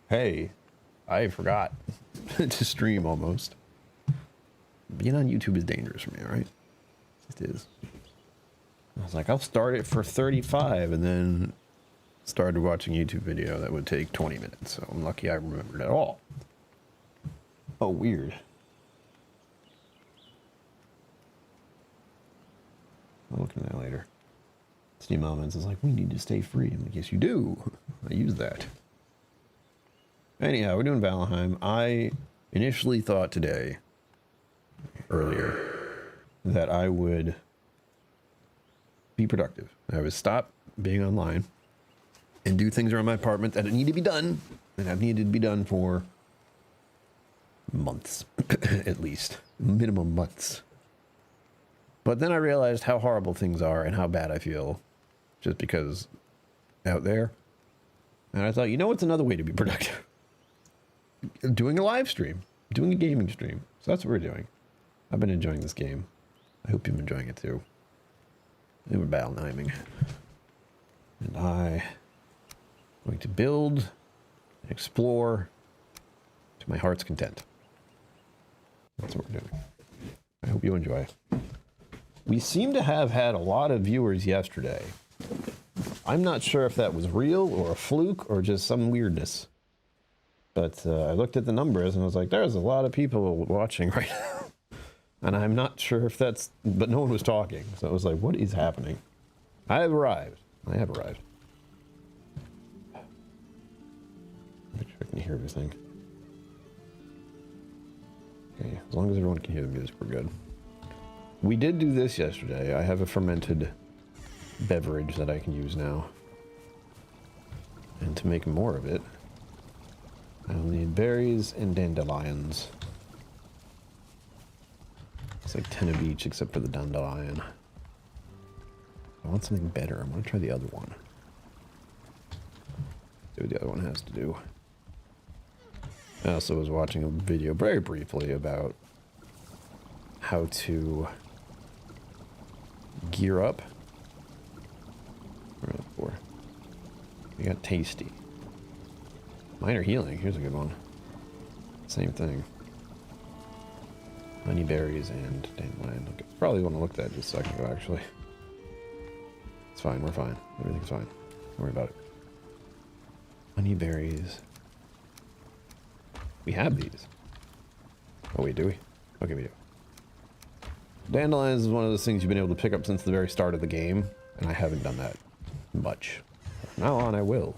Hey, I forgot to stream almost. Being on YouTube is dangerous for me, right? It is. I was like, I'll start it for 35 and then started watching a YouTube video that would take 20 minutes. So I'm lucky I remembered it all. Oh, weird. I'll look at that later. Steam Elements is like, we need to stay free. I'm like, yes, you do. I use that. Anyhow, we're doing Valheim. I initially thought today, earlier, that I would be productive. I would stop being online and do things around my apartment that need to be done, and have needed to be done for months, at least. Minimum months. But then I realized how horrible things are and how bad I feel just because out there. And I thought, you know what's another way to be productive? Doing a live stream. Doing a gaming stream. So that's what we're doing. I've been enjoying this game. I hope you're enjoying it too. And we're Valheiming. And I'm going to build and explore to my heart's content. That's what we're doing. I hope you enjoy. We seem to have had a lot of viewers yesterday. I'm not sure if that was real or a fluke or just some weirdness. But I looked at the numbers and I was like, there's a lot of people watching right now. And I'm not sure if that's... But no one was talking. So I was like, what is happening? I have arrived. I have arrived. Make sure I can hear everything. Okay, as long as everyone can hear the music, we're good. We did do this yesterday. I have a fermented beverage that I can use now. And to make more of it, I'll need berries and dandelions. It's like 10 of each except for the dandelion. I want something better. I want to try the other one. See what the other one has to do. I also was watching a video very briefly about how to gear up. What are we looking for? We got tasty. Minor healing. Here's a good one. Same thing. Honey berries and dandelion. Okay. Probably want to look at that just a second ago, actually. It's fine. We're fine. Everything's fine. Don't worry about it. Honey berries. We have these. Oh, wait, do we? Okay, we do. Dandelions is one of those things you've been able to pick up since the very start of the game, and I haven't done that much. From now on, I will.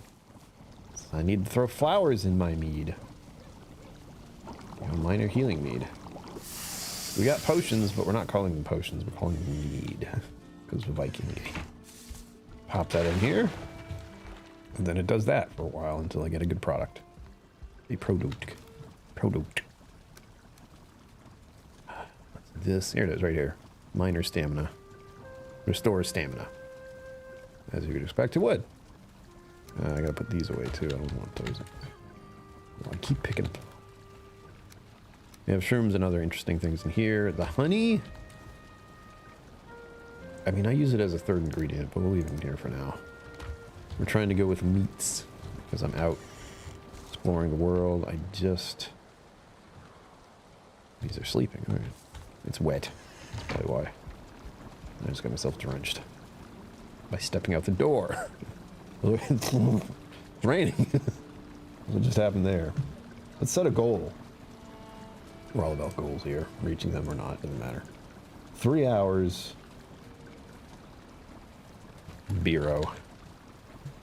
I need to throw flowers in my mead. Minor healing mead. We got potions, but we're not calling them potions. We're calling them mead. Because of Viking game. Pop that in here. And then it does that for a while until I get a good product. A product. Product. What's this? Here it is, right here. Minor stamina. Restores stamina. As you would expect it would. I gotta put these away too. I don't want those. I keep picking up. We have shrooms and other interesting things in here. The honey. I mean, I use it as a third ingredient, but we'll leave it in here for now. We're trying to go with meats because I'm out exploring the world. I just... These are sleeping. All right. It's wet. That's probably why. I just got myself drenched by stepping out the door. It's raining. What just happened there? Let's set a goal. We're all about goals here. Reaching them or not, doesn't matter. 3 hours. Bureau.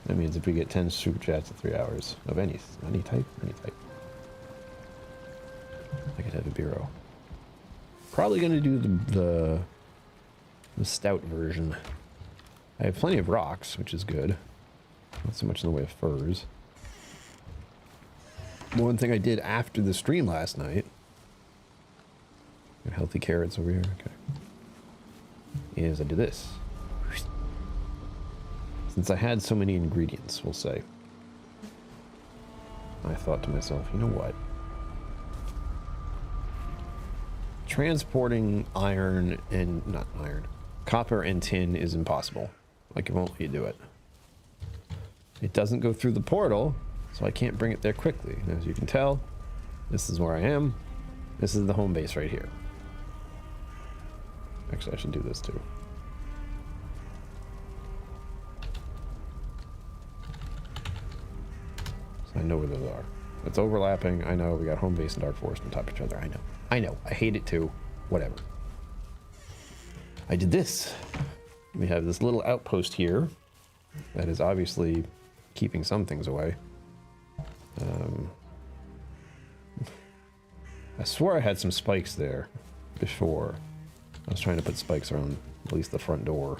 That means if we get 10 super chats in 3 hours of any type, I could have a bureau. Probably gonna do the stout version. I have plenty of rocks, which is good. Not so much in the way of furs. One thing I did after the stream last night. Got healthy carrots over here. Okay. Is I did this. Since I had so many ingredients, we'll say. I thought to myself, you know what? Transporting iron and not iron. Copper and tin is impossible. Like, it won't let you do it. It doesn't go through the portal, so I can't bring it there quickly. And as you can tell, this is where I am. This is the home base right here. Actually, I should do this too. So I know where those are. It's overlapping. I know. We got home base and dark forest on top of each other. I know. I know. I hate it too. Whatever. I did this. We have this little outpost here that is obviously keeping some things away. I swore I had some spikes there before. I was trying to put spikes around at least the front door.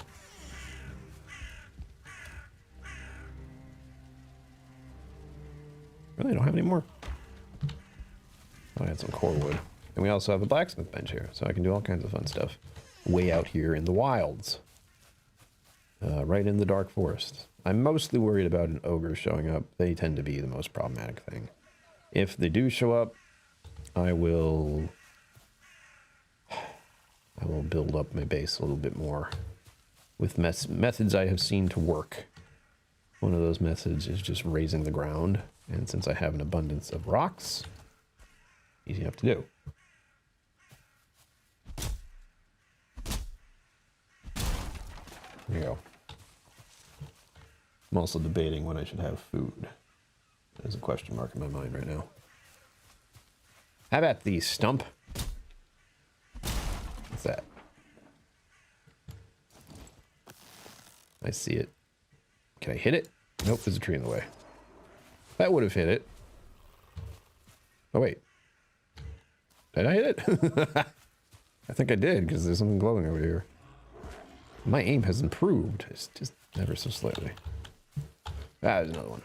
Really, I don't have any more. Oh, I had some core wood. And we also have a blacksmith bench here, so I can do all kinds of fun stuff. Way out here in the wilds. Right in the dark forest. I'm mostly worried about an ogre showing up. They tend to be the most problematic thing. If they do show up, I will build up my base a little bit more with methods I have seen to work. One of those methods is just raising the ground, and since I have an abundance of rocks, easy enough to do. There you go. I'm also debating when I should have food. There's a question mark in my mind right now. How about the stump? What's that? I see it. Can I hit it? Nope, there's a tree in the way. That would have hit it. Oh, wait. Did I hit it? I think I did, because there's something glowing over here. My aim has improved. It's just ever so slightly. Ah, there's another one.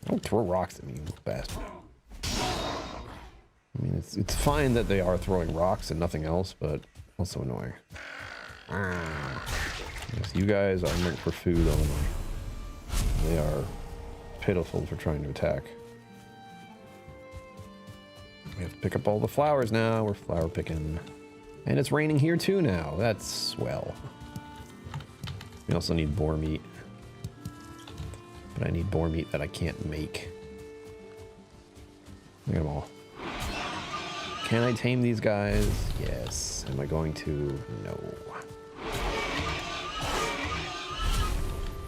Don't throw rocks at me, you bastard. I mean, it's fine that they are throwing rocks and nothing else, but also annoying. Yes, you guys are meant for food only. They are pitiful for trying to attack. We have to pick up all the flowers now. We're flower picking. And it's raining here too now. That's swell. We also need boar meat. But I need boar meat that I can't make. Look at them all. Can I tame these guys? Yes. Am I going to? No.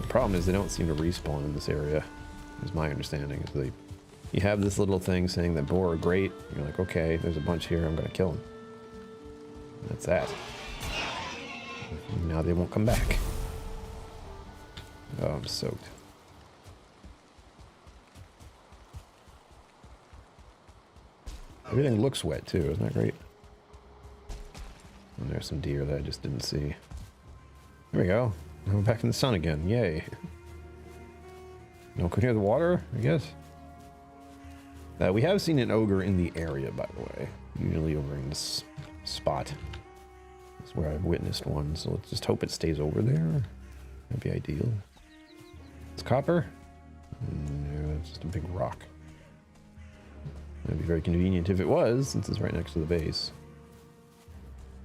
The problem is they don't seem to respawn in this area, is my understanding. Is you have this little thing saying that boar are great. You're like, okay, there's a bunch here. I'm going to kill them. That's that. Now they won't come back. Oh, I'm soaked. Everything looks wet too, isn't that great? And there's some deer that I just didn't see. There we go. Now we're back in the sun again. Yay. No one can hear the water, I guess. We have seen an ogre in the area, by the way. Usually over in this spot. That's where I've witnessed one, so let's just hope it stays over there. That'd be ideal. It's copper? No, it's just a big rock. That'd be very convenient if it was, since it's right next to the base.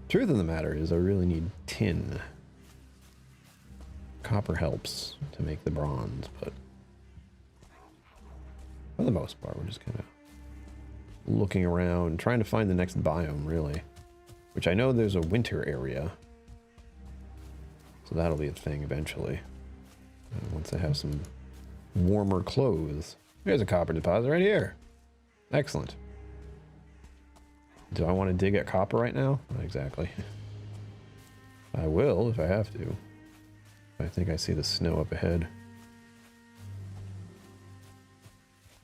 Truth of the matter is, I really need tin. Copper helps to make the bronze, but for the most part, we're just kind of looking around, trying to find the next biome, really. Which I know there's a winter area. So that'll be a thing eventually. Once I have some warmer clothes. There's a copper deposit right here. Excellent. Do I want to dig at copper right now? Not exactly. I will if I have to. I think I see the snow up ahead.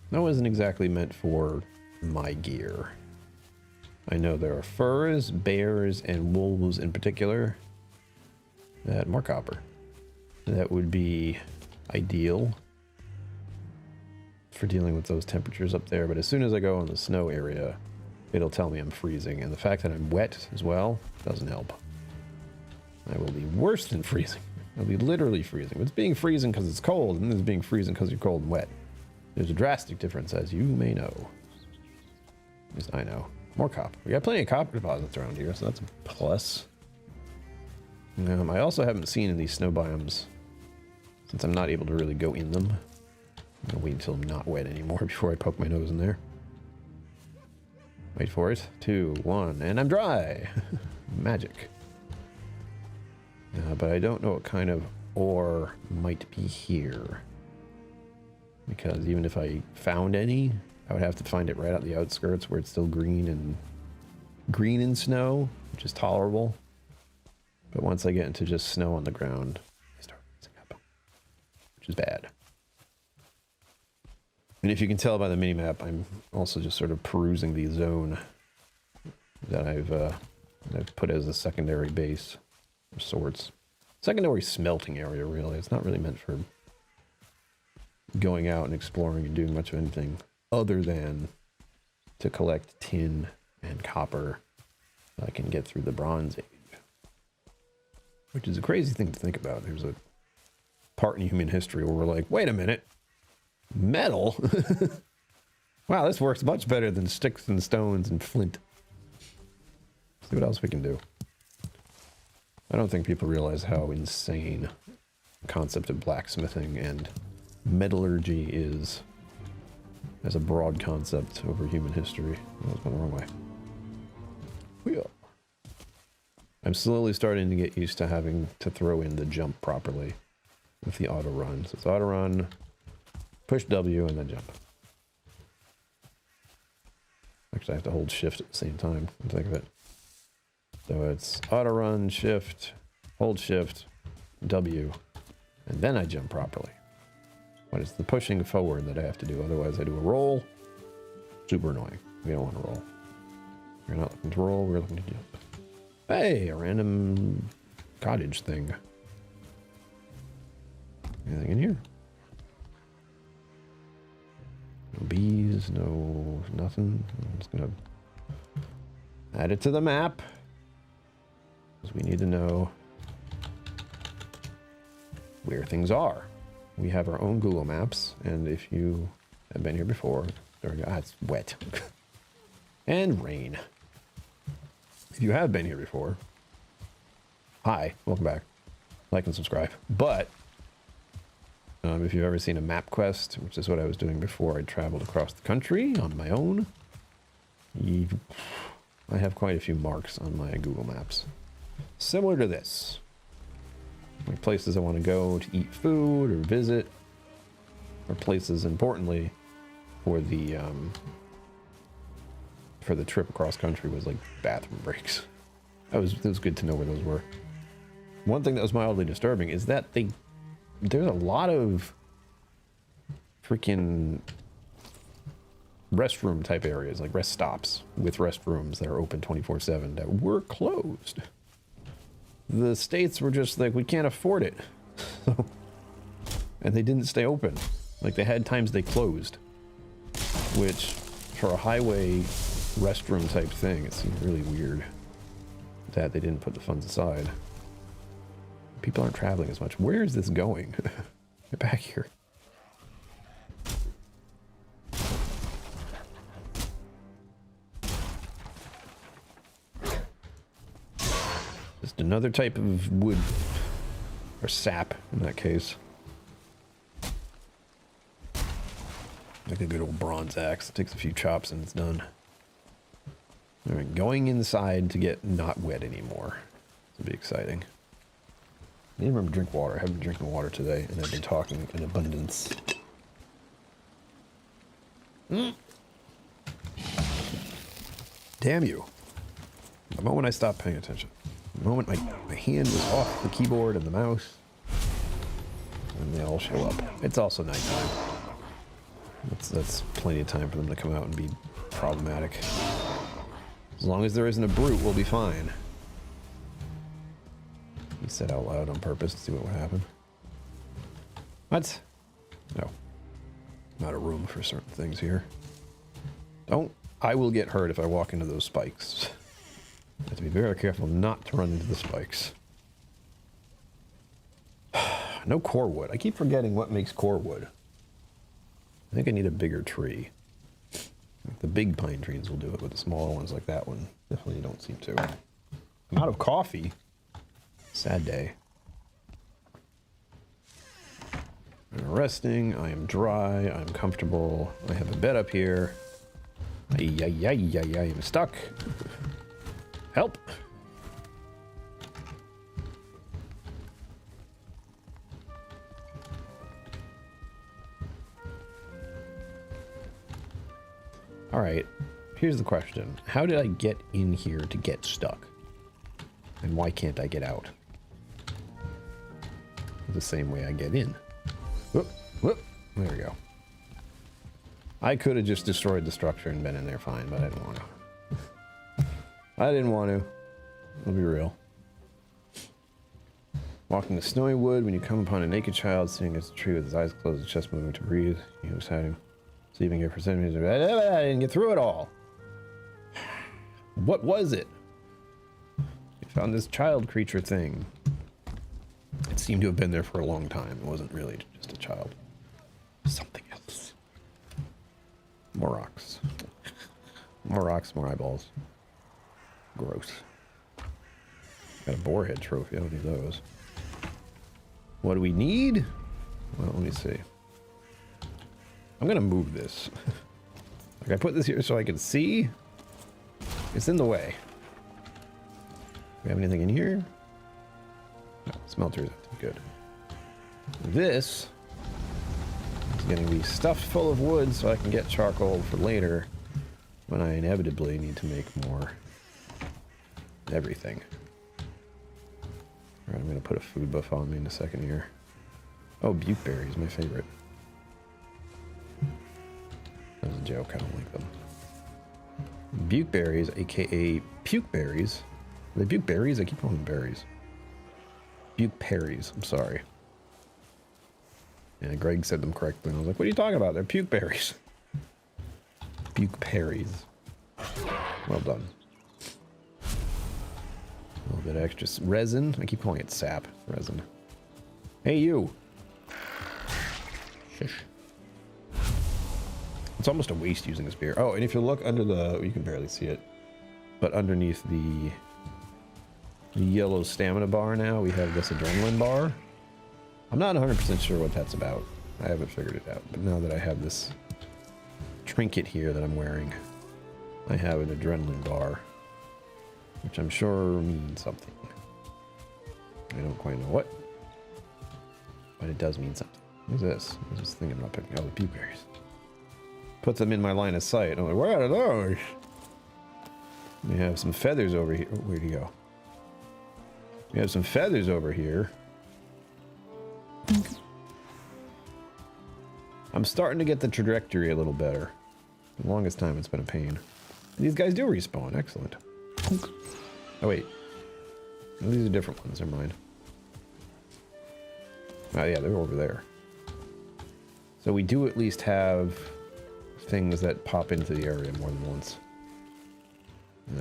Snow isn't exactly meant for my gear. I know there are furs, bears, and wolves in particular. More copper. That would be ideal for dealing with those temperatures up there, but as soon as I go in the snow area, it'll tell me I'm freezing, and the fact that I'm wet as well doesn't help. I will be worse than freezing. I'll be literally freezing. It's being freezing because it's cold, and there's being freezing because you're cold and wet. There's a drastic difference, as you may know. At least I know. More copper. We got plenty of copper deposits around here, so that's a plus. I also haven't seen in these snow biomes Since I'm not able to really go in them, I'm gonna wait until I'm not wet anymore before I poke my nose in there. Wait for it. 2, 1, and I'm dry. Magic. But I don't know what kind of ore might be here. Because even if I found any, I would have to find it right out the outskirts where it's still green in snow, which is tolerable. But once I get into just snow on the ground, I start freezing up, which is bad. And if you can tell by the minimap, I'm also just sort of perusing the zone that I've put as a secondary base of sorts. Secondary smelting area, really. It's not really meant for going out and exploring and doing much of anything other than to collect tin and copper so I can get through the Bronze Age. Which is a crazy thing to think about. There's a part in human history where we're like, wait a minute, metal? Wow, this works much better than sticks and stones and flint. See what else we can do. I don't think people realize how insane the concept of blacksmithing and metallurgy is as a broad concept over human history. That was going the wrong way. I'm slowly starting to get used to having to throw in the jump properly with the auto run. So it's auto run, push W, and then jump. Actually, I have to hold shift at the same time. Think of it. So it's auto run, shift, hold shift, W, and then I jump properly. But it's the pushing forward that I have to do. Otherwise, I do a roll. Super annoying. We don't want to roll. We're not looking to roll. We're looking to jump. Hey, a random cottage thing. Anything in here? No bees, no nothing. I'm just gonna add it to the map, because we need to know where things are. We have our own Google Maps, and if you have been here before, there we go. Ah, it's wet. And rain. If you have been here before, hi, welcome back. Like and subscribe. But if you've ever seen a map quest, which is what I was doing before I traveled across the country on my own, I have quite a few marks on my Google Maps. Similar to this. Like places I want to go to eat food or visit, or places, importantly, for the trip across country was like bathroom breaks. It was good to know where those were. One thing that was mildly disturbing is that there's a lot of freaking restroom type areas, like rest stops with restrooms that are open 24/7 that were closed. The states were just like, we can't afford it. And they didn't stay open. Like, they had times they closed, which for a highway restroom type thing, it seemed really weird that they didn't put the funds aside. People aren't traveling as much. Where is this going? Get back here. Just another type of wood, or sap in that case. Like a good old bronze axe. It takes a few chops and it's done. All right, going inside to get not wet anymore. It'll be exciting. I need to remember to drink water. I haven't been drinking water today, and I've been talking in abundance. Damn you. The moment I stopped paying attention. The moment my hand was off the keyboard and the mouse, and they all show up. It's also nighttime. That's plenty of time for them to come out and be problematic. As long as there isn't a brute, we'll be fine. He said out loud on purpose to see what would happen. What? No. Not a room for certain things here. Don't. I will get hurt if I walk into those spikes. I have to be very careful not to run into the spikes. No core wood. I keep forgetting what makes core wood. I think I need a bigger tree. The big pine trees will do it, but the smaller ones like that one definitely don't seem to. I'm out of coffee. Sad day. resting. I am dry. I'm comfortable. I have a bed up here. I'm stuck. Help. All right, here's the question. How did I get in here to get stuck? And why can't I get out? The same way I get in. Whoop, whoop. There we go. I could have just destroyed the structure and been in there fine, but I didn't want to. I didn't want to. I'll be real. Walking the snowy wood, when you come upon a naked child sitting against a tree with his eyes closed, his chest moving to breathe, you beside him. Sleeping here for centimeters. I didn't get through it all. What was it? We found this child creature thing. It seemed to have been there for a long time. It wasn't really just a child. Something else. More rocks. More rocks, more eyeballs. Gross. Got a boarhead trophy. I don't need those. What do we need? Well, let me see. I'm gonna move this. Like, I put this here so I can see. It's in the way. We have anything in here? No, smelters. Good. This is going to be stuffed full of wood so I can get charcoal for later when I inevitably need to make more everything. Alright, I'm going to put a food buff on me in a second here. Oh, bukeberries, my favorite. That was a joke, I don't like them. Bukeberries, aka pukeberries. Are they bukeberries? I keep calling them berries. Bukeberries, I'm sorry. And Greg said them correctly, and I was like, what are you talking about? They're pukeberries. Bukeberries. Well done. A little bit of extra resin. I keep calling it sap. Resin. Hey, you. Shush. It's almost a waste using a spear. Oh, and if you look under the... You can barely see it. But underneath the yellow stamina bar now, we have this adrenaline bar. I'm not 100% sure what that's about. I haven't figured it out. But now that I have this trinket here that I'm wearing, I have an adrenaline bar. Which I'm sure means something. I don't quite know what. But it does mean something. What's this? What's this thing I'm not picking? Oh, the blueberries. Put them in my line of sight. I'm like, what are those? We have some feathers over here. Oh, where'd he go? We have some feathers over here. I'm starting to get the trajectory a little better. The longest time it's been a pain. These guys do respawn. Excellent. Oh, wait. No, these are different ones. Never mind. Oh, yeah, they're over there. So we do at least have things that pop into the area more than once.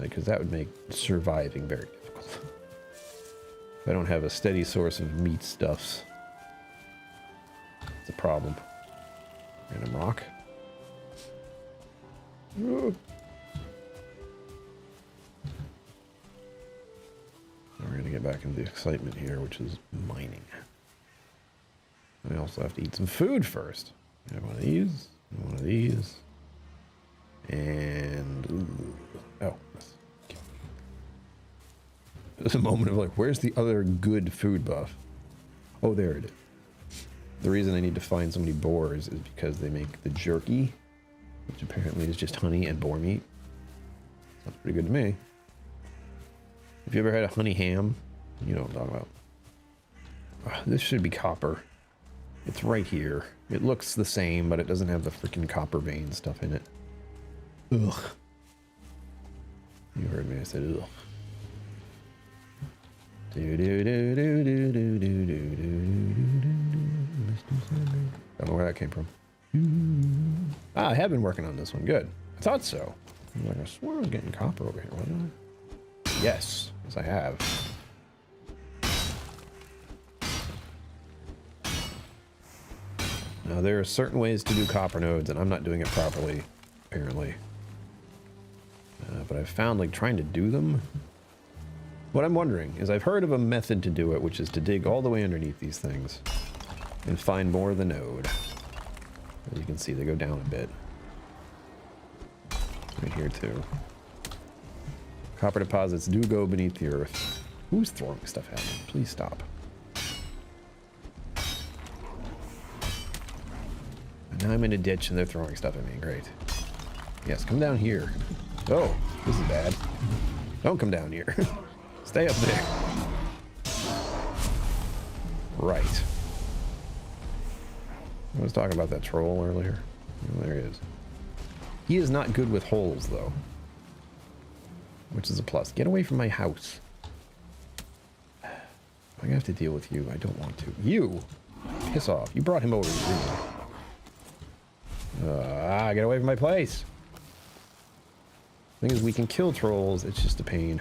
Because that would make surviving very difficult. If I don't have a steady source of meat stuffs, it's a problem. Random rock. Ooh. We're going to get back into the excitement here, which is mining. I also have to eat some food first. I have one of these, and one of these, and ooh. Oh, there's a moment of like, where's the other good food buff? Oh, there it is. The reason I need to find so many boars is because they make the jerky, which apparently is just honey and boar meat. Sounds pretty good to me. If you ever had a honey ham, you know what I'm talking about. Oh, this should be copper. It's right here. It looks the same, but it doesn't have the freaking copper vein stuff in it. Ugh. You heard me, I said ugh. Don't know where that came from. Ah, I have been working on this one. Good. I thought so. I was like, I swore I was getting copper over here, wasn't I? Yes. Yes, I have. Now, there are certain ways to do copper nodes, and I'm not doing it properly, apparently. But I've found, like, trying to do them. What I'm wondering is I've heard of a method to do it, which is to dig all the way underneath these things. and find more of the node. As you can see, they go down a bit. Right here too. Copper deposits do go beneath the earth. Who's throwing stuff at me? Please stop. And now I'm in a ditch and they're throwing stuff at me. Great. Yes, come down here. Oh, this is bad. Don't come down here. Stay up there. Right. I was talking about that troll earlier. Oh, there he is. He is not good with holes, though. Which is a plus. Get away from my house. I have to deal with you. I don't want to. You! Piss off. You brought him over here. Get away from my place. Thing is, we can kill trolls. It's just a pain.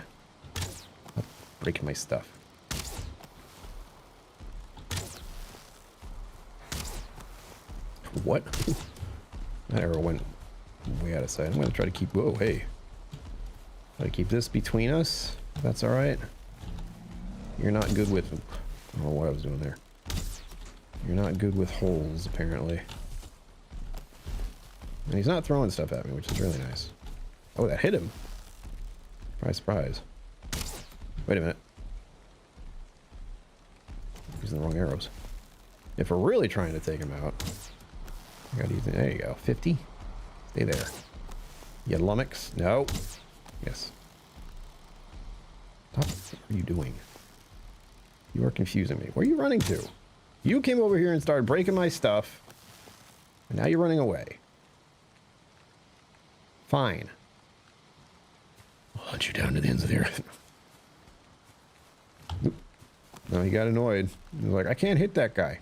I'm breaking my stuff. What? That arrow went way out of sight. I'm going to try to keep... Whoa, hey. Try to keep this between us. That's alright. You're not good with... I don't know what I was doing there. You're not good with holes, apparently. And he's not throwing stuff at me, which is really nice. Oh, that hit him. Surprise, surprise. Wait a minute. Using the wrong arrows. If we're really trying to take him out... I gotta use it. There you go. 50. Stay there. You lummox. No. Yes. Stop. What are you doing? You are confusing me. Where are you running to? You came over here and started breaking my stuff. And now you're running away. Fine. I'll hunt you down to the ends of the earth. No, he got annoyed. He was like, I can't hit that guy.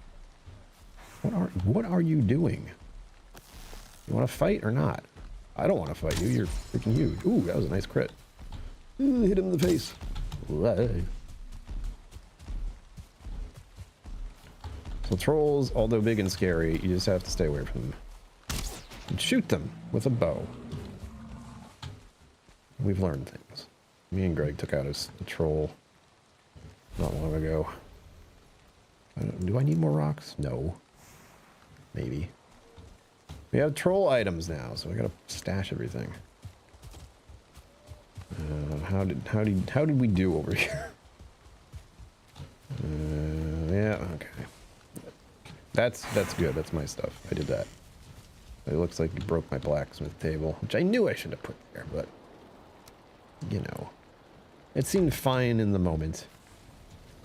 What are you doing? You want to fight or not? I don't want to fight you. You're freaking huge. Ooh, that was a nice crit. Ooh, hit him in the face. So trolls, although big and scary, you just have to stay away from them. And shoot them with a bow. We've learned things. Me and Greg took out a troll not long ago. Do I need more rocks? No. Maybe. We have troll items now, so I gotta stash everything. How did we do over here? Yeah, okay. That's good. That's my stuff. I did that. It looks like you broke my blacksmith table, which I knew I should have put there, but you know, it seemed fine in the moment.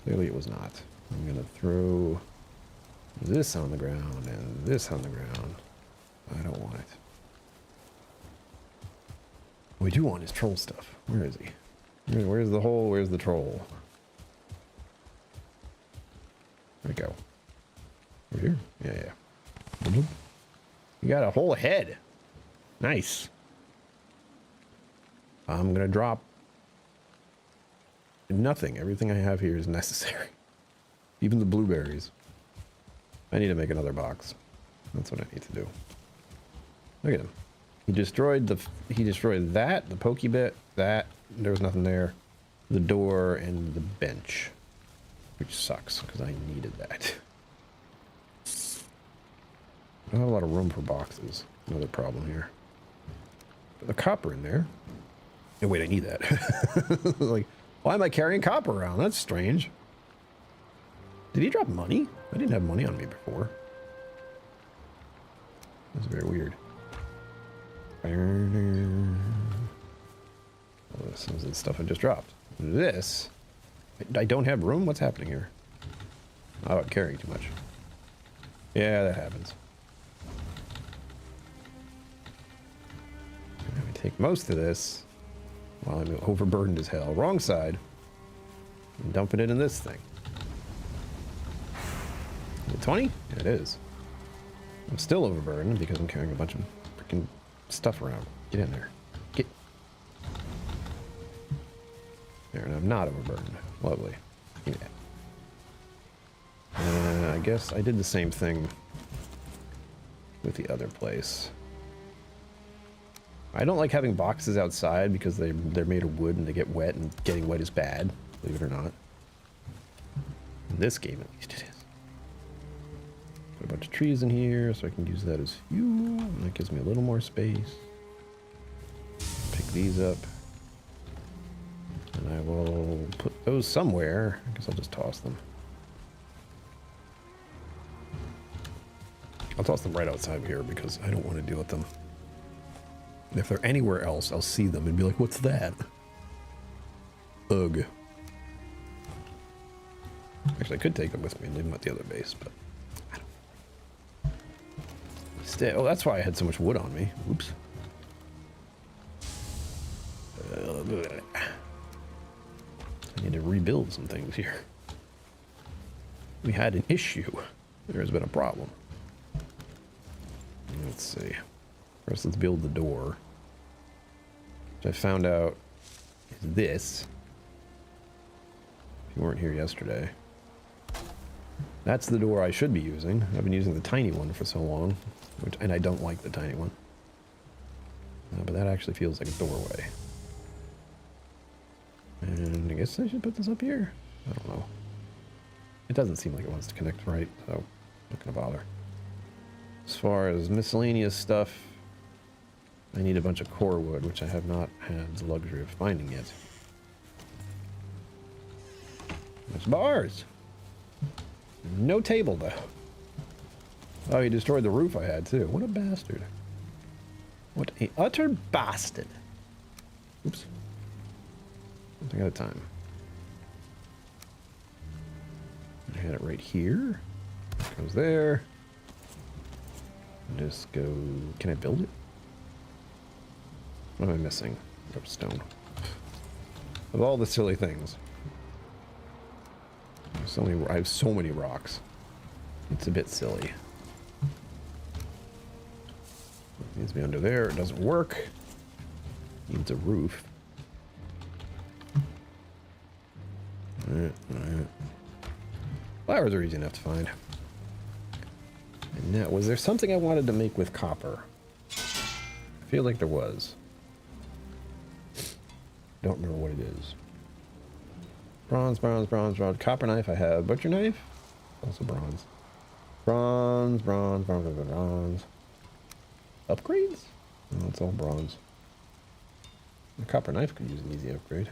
Clearly, it was not. I'm gonna throw this on the ground and this on the ground. I don't want it. What we do want is troll stuff. Where is he? Where's the hole? Where's the troll? Where'd it go? Over here? Yeah. You got a whole head. Nice. I'm gonna drop nothing. Everything I have here is necessary. Even the blueberries. I need to make another box. That's what I need to do. Look at him. He destroyed that, the pokey bit, that, there was nothing there. The door and the bench. Which sucks, because I needed that. I don't have a lot of room for boxes. Another problem here. Put the copper in there. Oh wait, I need that. Like, why am I carrying copper around? That's strange. Did he drop money? I didn't have money on me before. That's very weird. Oh, this is the stuff I just dropped. This, I don't have room. What's happening here? Oh, I'm carrying too much. Yeah, that happens. I'm gonna take most of this while I'm overburdened as hell. Wrong side. And dumping it in this thing. 20? Yeah, it is. I'm still overburdened because I'm carrying a bunch of freaking stuff around. Get in there. Get. There, and I'm not overburdened. Lovely. Yeah. I guess I did the same thing with the other place. I don't like having boxes outside because they're made of wood and they get wet, and getting wet is bad, believe it or not. In this game, at least it is. bunch of trees in here so I can use that as fuel. That gives me a little more space. Pick these up. And I will put those somewhere. I guess I'll just toss them. I'll toss them right outside of here because I don't want to deal with them. If they're anywhere else, I'll see them and be like, what's that? Ugh. Actually, I could take them with me and leave them at the other base, but I don't. Still, oh, that's why I had so much wood on me. Oops. I need to rebuild some things here. We had an issue. There's been a problem. Let's see. First, let's build the door. Which I found out is this. If you weren't here yesterday. That's the door I should be using. I've been using the tiny one for so long. And I don't like the tiny one. But that actually feels like a doorway. And I guess I should put this up here. I don't know. It doesn't seem like it wants to connect right, so I'm not going to bother. As far as miscellaneous stuff, I need a bunch of core wood, which I have not had the luxury of finding yet. There's bars. No table, though. Oh, he destroyed the roof I had, too. What a bastard. What a utter bastard. Oops. One thing at a time. I had it right here. It goes there. Just go... Can I build it? What am I missing? Oh, stone. Of all the silly things. I have so many rocks. It's a bit silly. It needs to be under there. It doesn't work. Needs a roof. Alright. Flowers are easy enough to find. And now, was there something I wanted to make with copper? I feel like there was. Don't remember what it is. Bronze. Copper knife I have. Butcher knife? Also bronze. Bronze. Upgrades? No, it's all bronze. The copper knife could use an easy upgrade.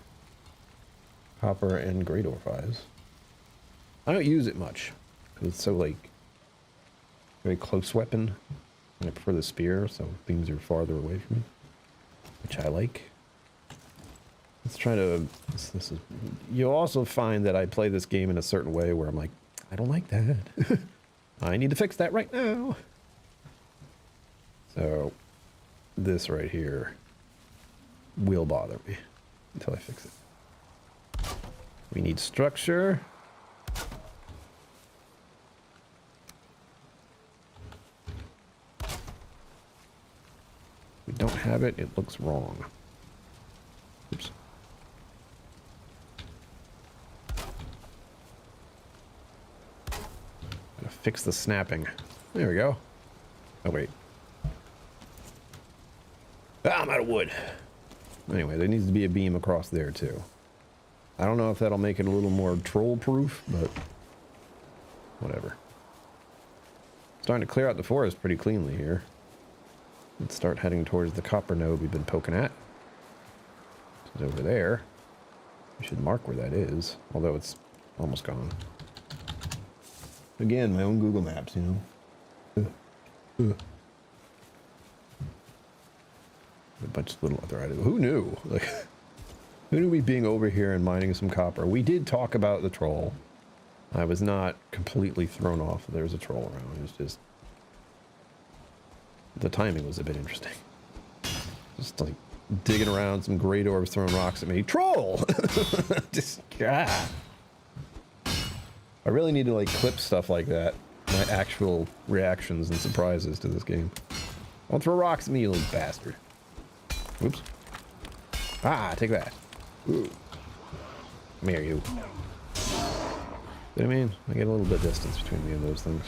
Copper and great ore fives. I don't use it much. Because it's so, like, very close weapon. And I prefer the spear, so things are farther away from me. Which I like. Let's try to... This is, you'll also find that I play this game in a certain way where I'm like, I don't like that. I need to fix that right now. So, this right here will bother me until I fix it. We need structure. We don't have it. It looks wrong. Oops. Gotta fix the snapping. There we go. Oh, wait. Ah, I'm out of wood. Anyway, there needs to be a beam across there, too. I don't know if that'll make it a little more troll-proof, but whatever. Starting to clear out the forest pretty cleanly here. Let's start heading towards the copper node we've been poking at. It's over there. We should mark where that is, although it's almost gone. Again, my own Google Maps, you know. A bunch of little other items. Who knew? Like, who knew we being over here and mining some copper? We did talk about the troll. I was not completely thrown off. There's a troll around. It was just... The timing was a bit interesting. Just like digging around, some great orbs throwing rocks at me. Troll! Just, ah. I really need to like clip stuff like that. My actual reactions and surprises to this game. Don't throw rocks at me, you little bastard. Whoops. Ah, take that. Ooh. Come here, you. See what I mean? I get a little bit of distance between me and those things.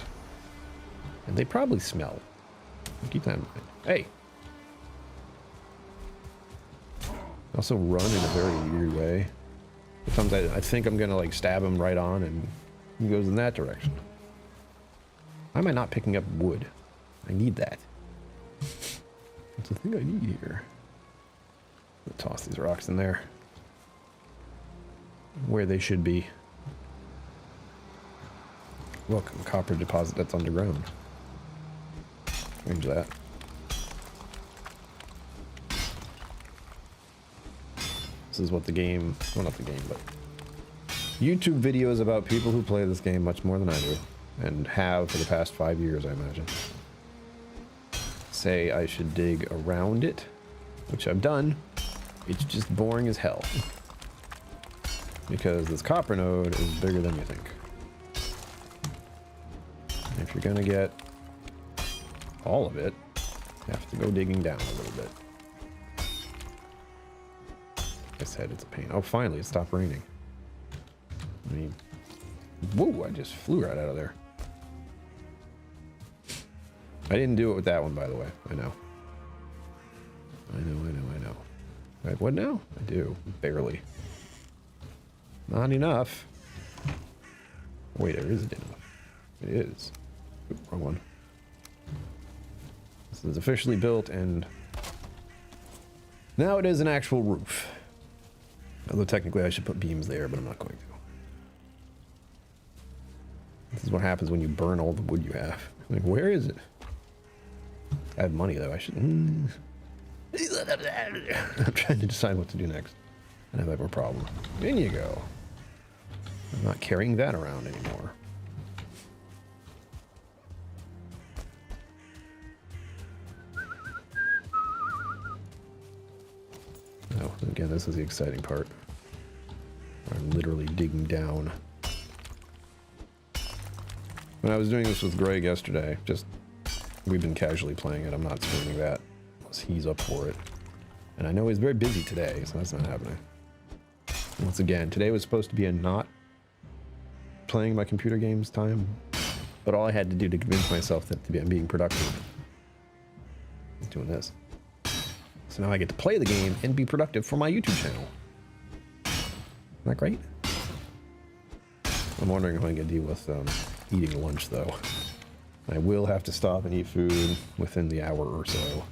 And they probably smell. Keep that in mind. Hey! I also run in a very weird way. Sometimes I think I'm gonna like stab him right on and he goes in that direction. Why am I not picking up wood? I need that. That's the thing I need here. I'll toss these rocks in there. Where they should be. Look, a copper deposit that's underground. Change that. This is what the game, well, not the game, but YouTube videos about people who play this game much more than I do, and have for the past 5 years, I imagine, say I should dig around it, which I've done. It's just boring as hell. Because this copper node is bigger than you think. If you're gonna get all of it, you have to go digging down a little bit. Like I said, it's a pain. Oh, finally, it stopped raining. I mean, whoa, I just flew right out of there. I didn't do it with that one, by the way. I know. I know. Right, what now? I do. Barely. Not enough. Wait, there isn't enough. It is. Oop, wrong one. This is officially built, and now it is an actual roof. Although technically I should put beams there, but I'm not going to. This is what happens when you burn all the wood you have. Like, where is it? I have money, though. I should... I'm trying to decide what to do next. And I have a problem. In you go. I'm not carrying that around anymore. Oh, again, this is the exciting part. I'm literally digging down. When I was doing this with Greg yesterday, we've been casually playing it. I'm not streaming that unless he's up for it. And I know he's very busy today, so that's not happening. Once again, today was supposed to be a not playing my computer games time, but all I had to do to convince myself that I'm being productive is doing this. So now I get to play the game and be productive for my YouTube channel. Isn't that great? I'm wondering how I'm going to deal with eating lunch, though. I will have to stop and eat food within the hour or so.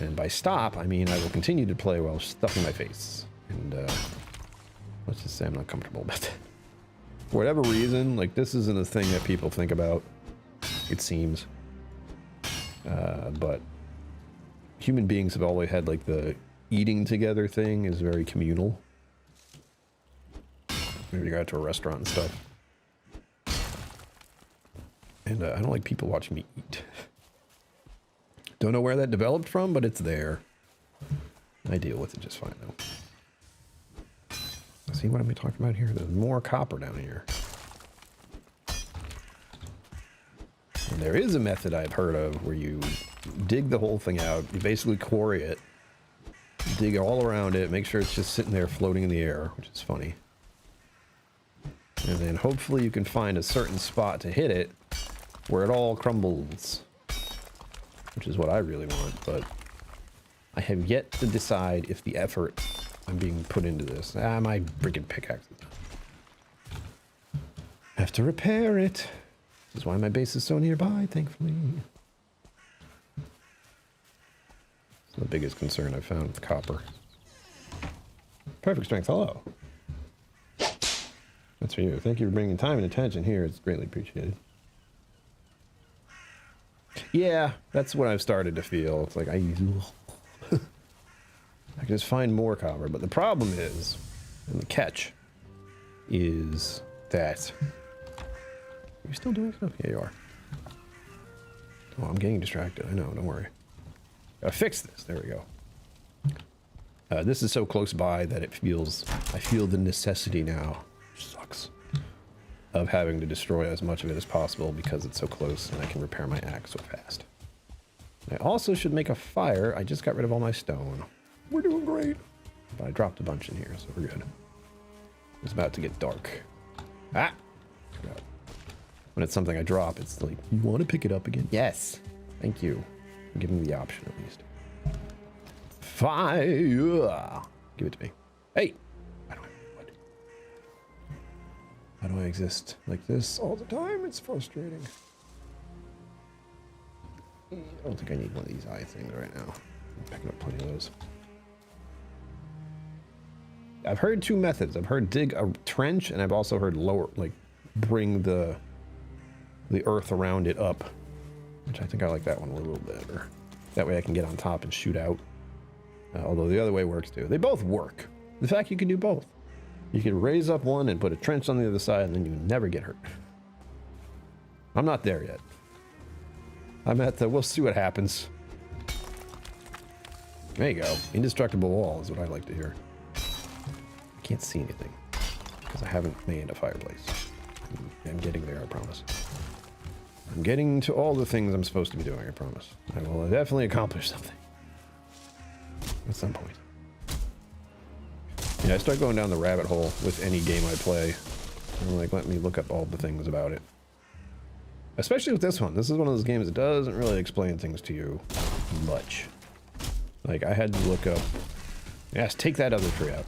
And by stop, I mean I will continue to play while stuffing my face. And let's just say I'm not comfortable with it. For whatever reason, like, this isn't a thing that people think about, it seems. But human beings have always had, like, the eating together thing is very communal. Maybe you go out to a restaurant and stuff. And I don't like people watching me eat. Don't know where that developed from, but it's there. I deal with it just fine, though. See what I'm talking about here? There's more copper down here. And there is a method I've heard of where you dig the whole thing out. You basically quarry it. Dig all around it. Make sure it's just sitting there floating in the air, which is funny. And then hopefully you can find a certain spot to hit it where it all crumbles. Which is what I really want, but I have yet to decide if the effort I'm being put into this. My freaking pickaxe. Have to repair it. This is why my base is so nearby, thankfully. It's the biggest concern I've found with copper. Perfect strength, hello. That's for you. Thank you for bringing time and attention here. It's greatly appreciated. Yeah, that's what I've started to feel. It's like I can just find more copper, but the problem is, and the catch, is that... Are you still doing stuff? Yeah, you are. Oh, I'm getting distracted. I know, don't worry. Gotta fix this. There we go. This is so close by that it feels... I feel the necessity now, which sucks, of having to destroy as much of it as possible because it's so close and I can repair my axe so fast. I also should make a fire. I just got rid of all my stone. We're doing great. But I dropped a bunch in here, so we're good. It's about to get dark. Ah! When it's something I drop, it's like, you want to pick it up again? Yes. Thank you. Give me the option, at least. Fire! Give it to me. Hey! I don't have wood. How do I exist like this all the time? It's frustrating. I don't think I need one of these eye things right now. I'm picking up plenty of those. I've heard two methods. I've heard dig a trench, and I've also heard lower, like bring the earth around it up, which I think I like that one a little better. That way I can get on top and shoot out. Although the other way works too. They both work. In fact, you can do both. You can raise up one and put a trench on the other side, and then you never get hurt. I'm not there yet. I'm at the, we'll see what happens. There you go. Indestructible wall is what I like to hear. I can't see anything because I haven't made a fireplace. I'm getting there, I promise. I'm getting to all the things I'm supposed to be doing, I promise. I will definitely accomplish something. At some point. Yeah, I start going down the rabbit hole with any game I play. I'm like, let me look up all the things about it. Especially with this one. This is one of those games that doesn't really explain things to you much. Like, I had to look up... Yes, take that other tree out.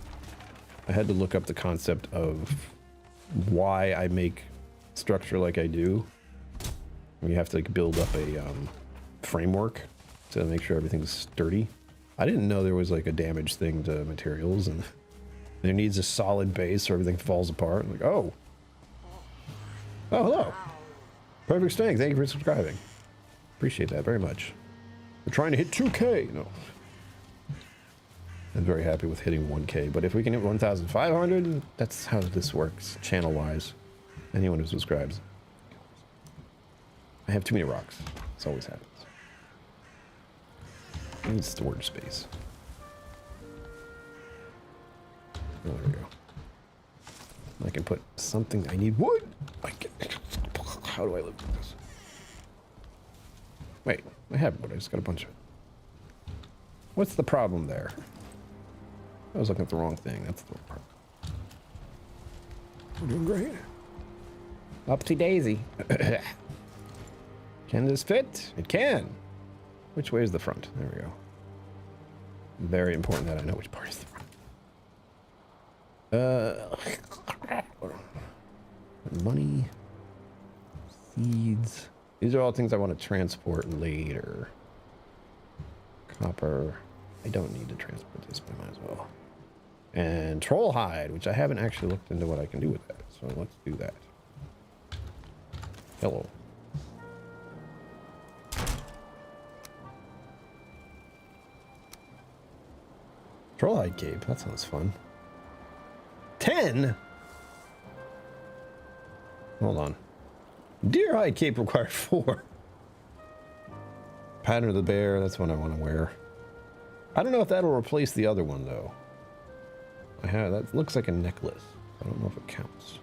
I had to look up the concept of why I make structure like I do. You have to like, build up a framework to make sure everything's sturdy. I didn't know there was like a damage thing to materials, and there needs a solid base or everything falls apart. I'm like, oh. Oh, hello. Perfect Stank, thank you for subscribing. Appreciate that very much. We're trying to hit 2K. No. I'm very happy with hitting 1K, but if we can hit 1,500, that's how this works, channel-wise. Anyone who subscribes. I have too many rocks. This always happens. I need storage space. Oh, there we go. I can put something. I need wood. I can, how do I live with this? Wait, I have wood. I just got a bunch of it. What's the problem there? I was looking at the wrong thing. That's the part. We're doing great. Upsy daisy. Can this fit? It can. Which way is the front? There we go. Very important that I know which part is the front. Money. Seeds. These are all things I want to transport later. Copper. I don't need to transport this, but I might as well. And troll hide, which I haven't actually looked into what I can do with that. So let's do that. Hello. Troll hide cape. That sounds fun. 10? Hold on. Deer hide cape required 4. Pattern of the bear. That's what I want to wear. I don't know if that'll replace the other one though. I have that looks like a necklace. I don't know if it counts.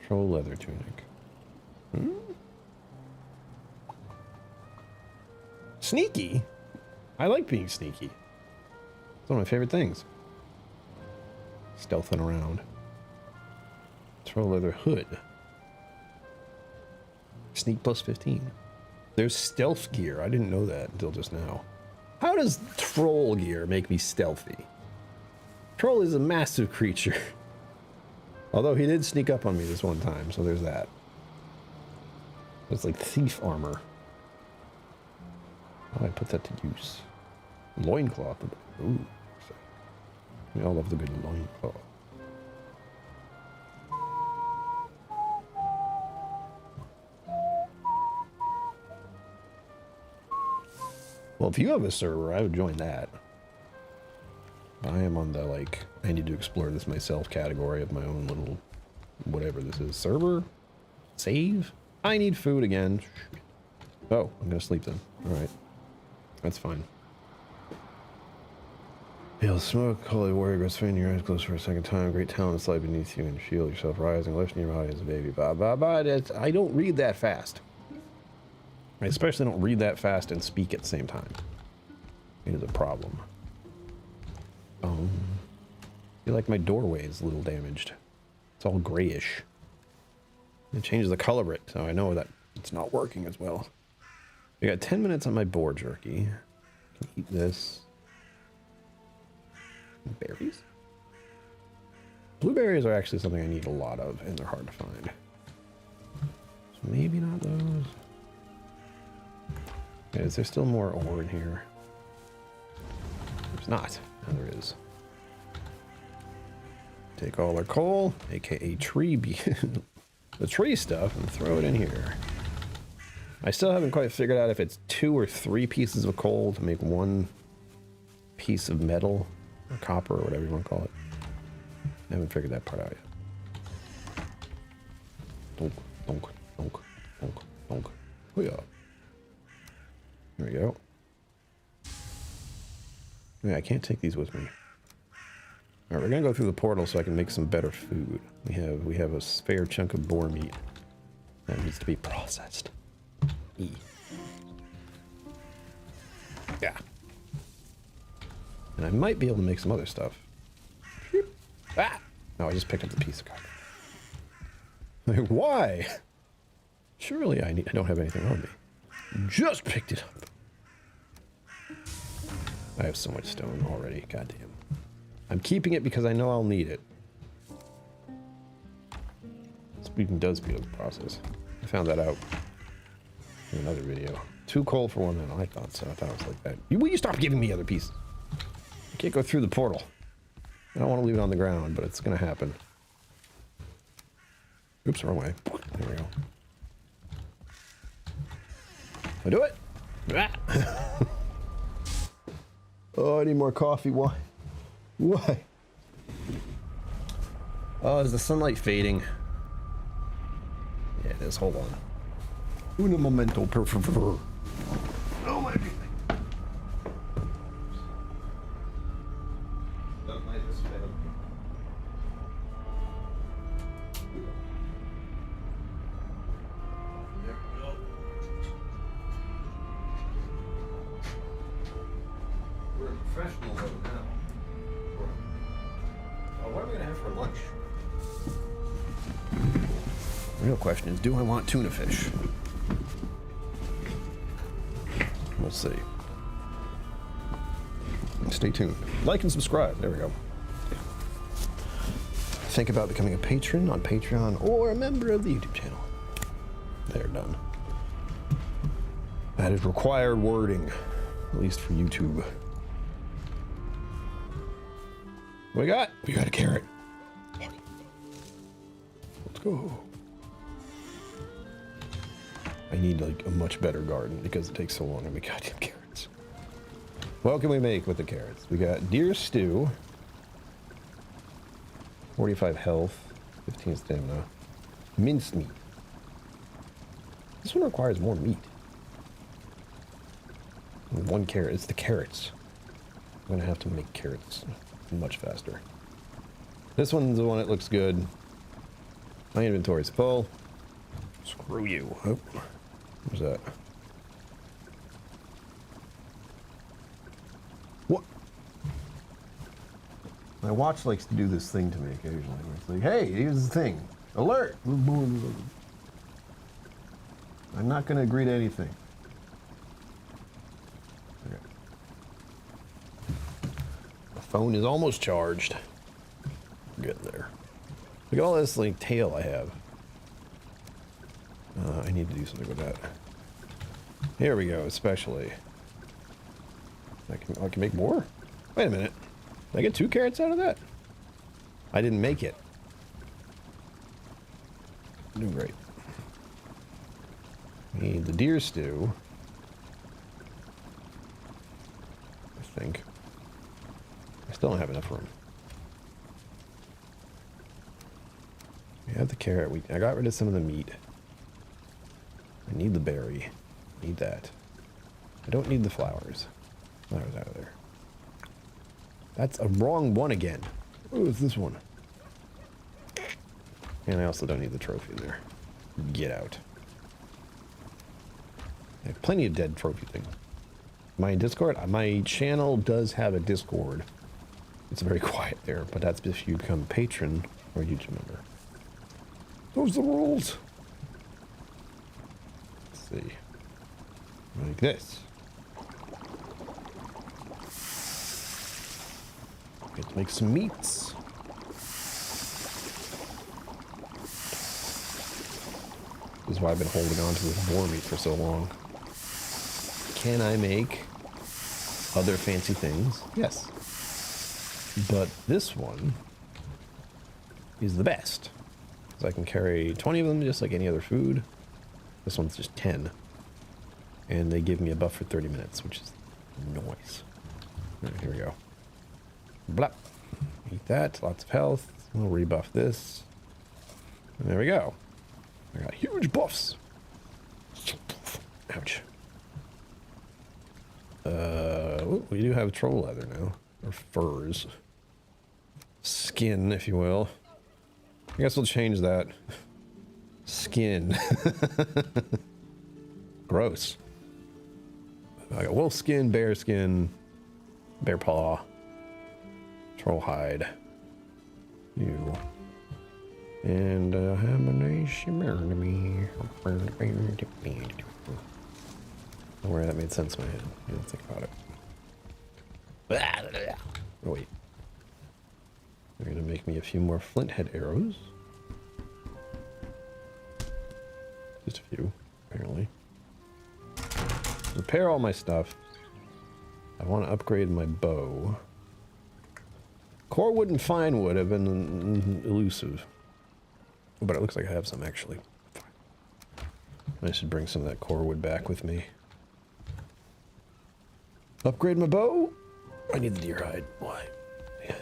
Troll leather tunic. Hmm? Sneaky? I like being sneaky. It's one of my favorite things. Stealthing around. Troll leather hood. Sneak plus 15. There's stealth gear. I didn't know that until just now. How does troll gear make me stealthy? Troll is a massive creature. Although he did sneak up on me this one time, so there's that. It's like thief armor. How do I put that to use? Loincloth. Ooh. We all love the good loincloth. Well, if you have a server, I would join that. I am on the, like, I need to explore this myself category of my own little, whatever this is. Server? Save? I need food again. Oh, I'm gonna sleep then. Alright. That's fine. Feel smoke, holy warrior goes faint, your eyes close for a second time. Great talent slide beneath you and shield yourself rising, lifting your body as a baby. Blah, blah, blah. I don't read that fast. I especially don't read that fast and speak at the same time. It is a problem. I feel like my doorway is a little damaged. It's all grayish. It changes the color of it, so I know that it's not working as well. I got 10 minutes on my boar jerky. I can eat this. Berries? Blueberries are actually something I need a lot of, and they're hard to find. So Maybe not those. Okay, is there still more ore in here? There's not. No, there is. Take all our coal, aka the tree stuff, and throw it in here. I still haven't quite figured out if it's 2 or 3 pieces of coal to make 1 piece of metal, or copper, or whatever you want to call it. I haven't figured that part out yet. Donk, donk, donk, donk, donk. Oh yeah. There we go. Yeah, I can't take these with me. All right, we're gonna go through the portal so I can make some better food. We have a fair chunk of boar meat that needs to be processed. Yeah. And I might be able to make some other stuff. Ah! No, I just picked up the piece of copper. Like, why? Surely I don't have anything on me. Just picked it up. I have so much stone already. Goddamn. I'm keeping it because I know I'll need it. Speaking does speed up the process. I found that out in another video. 2 coal for 1 minute. I thought so. I thought it was like that. Will you stop giving me other pieces? I can't go through the portal. I don't want to leave it on the ground, but it's going to happen. Oops, wrong way. There we go. I do it? Ah. Oh, I need more coffee. Why? Why? Oh, is the sunlight fading? Yeah, it is. Hold on. Un momento, per favor. Oh, my everything. That might just fail. There we go. We're a professional mode now. What am I going to have for lunch? The real question is, do I want tuna fish? We'll see. Stay tuned. Like and subscribe. There we go. Think about becoming a patron on Patreon or a member of the YouTube channel. They're done. That is required wording, at least for YouTube. What we got? We got a carrot. Let's go. I need like a much better garden because it takes so long to make goddamn carrots. What can we make with the carrots? We got deer stew, 45 health, 15 stamina, minced meat. This one requires more meat. 1 carrot. It's the carrots. I'm gonna have to make carrots much faster. This one's the one that looks good. My inventory's full. Screw you. Oh, what's that? What? My watch likes to do this thing to me occasionally. Where it's like, hey, here's the thing. Alert! I'm not going to agree to anything. Okay. The phone is almost charged. Getting there. Look at all this like tail I have. I need to do something with that. Here we go, especially. I can make more? Wait a minute. Did I get 2 carrots out of that? I didn't make it. I'm doing great. Need the deer stew. I think. I still don't have enough room. We have the carrot. I got rid of some of the meat. I need the berry. Need that. I don't need the flowers. Flowers out of there. That's a wrong one again. Oh, it's this one. And I also don't need the trophy in there. Get out. I have plenty of dead trophy things. My Discord? My channel does have a Discord. It's very quiet there, but that's if you become a patron or a YouTube member. Those are the rules. Let's see. Like this. Get to make some meats. This is why I've been holding on to this boar meat for so long. Can I make other fancy things? Yes. But this one is the best. So I can carry 20 of them just like any other food. This one's just 10. And they give me a buff for 30 minutes, which is nice. All right, here we go. Blap. Eat that. Lots of health. We'll rebuff this. And there we go. I got huge buffs. Ouch. Ooh, we do have troll leather now. Or furs. Skin, if you will. I guess we'll change that. Skin. Gross. I got wolf skin, bear paw, troll hide. You. And have a nice burn me. Where that made sense in my head. You don't think about it. Oh wait. They're gonna make me a few more flint head arrows. Just a few, apparently. Repair all my stuff. I want to upgrade my bow. Core wood and fine wood have been elusive. But it looks like I have some, actually. I should bring some of that core wood back with me. Upgrade my bow? I need the deer hide. Why? Yeah.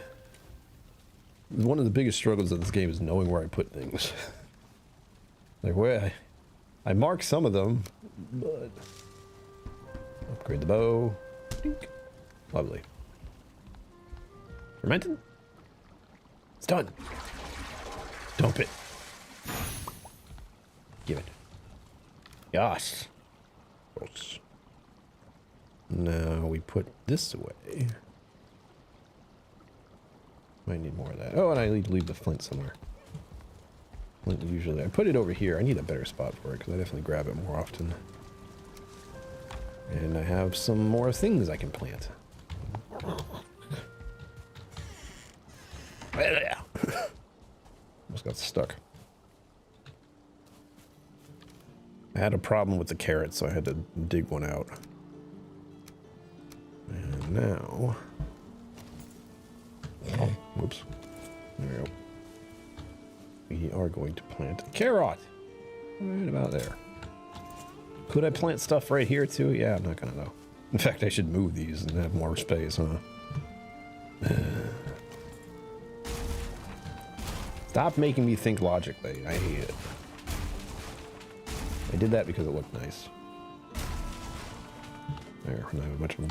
One of the biggest struggles of this game is knowing where I put things. Like, where I mark some of them, but... Upgrade the bow. Dink. Lovely. Fermented? It's done. Dump it. Give it. Yes. Gross. Now we put this away. Might need more of that. Oh, and I need to leave the flint somewhere. Flint usually... I put it over here. I need a better spot for it because I definitely grab it more often. And I have some more things I can plant. Almost got stuck. I had a problem with the carrots, so I had to dig one out. And now... Oh, whoops. There we go. We are going to plant a carrot. Right about there. Could I plant stuff right here too? Yeah, I'm not gonna though. In fact, I should move these and have more space, huh? Stop making me think logically. I hate it. I did that because it looked nice. There, and I have a bunch of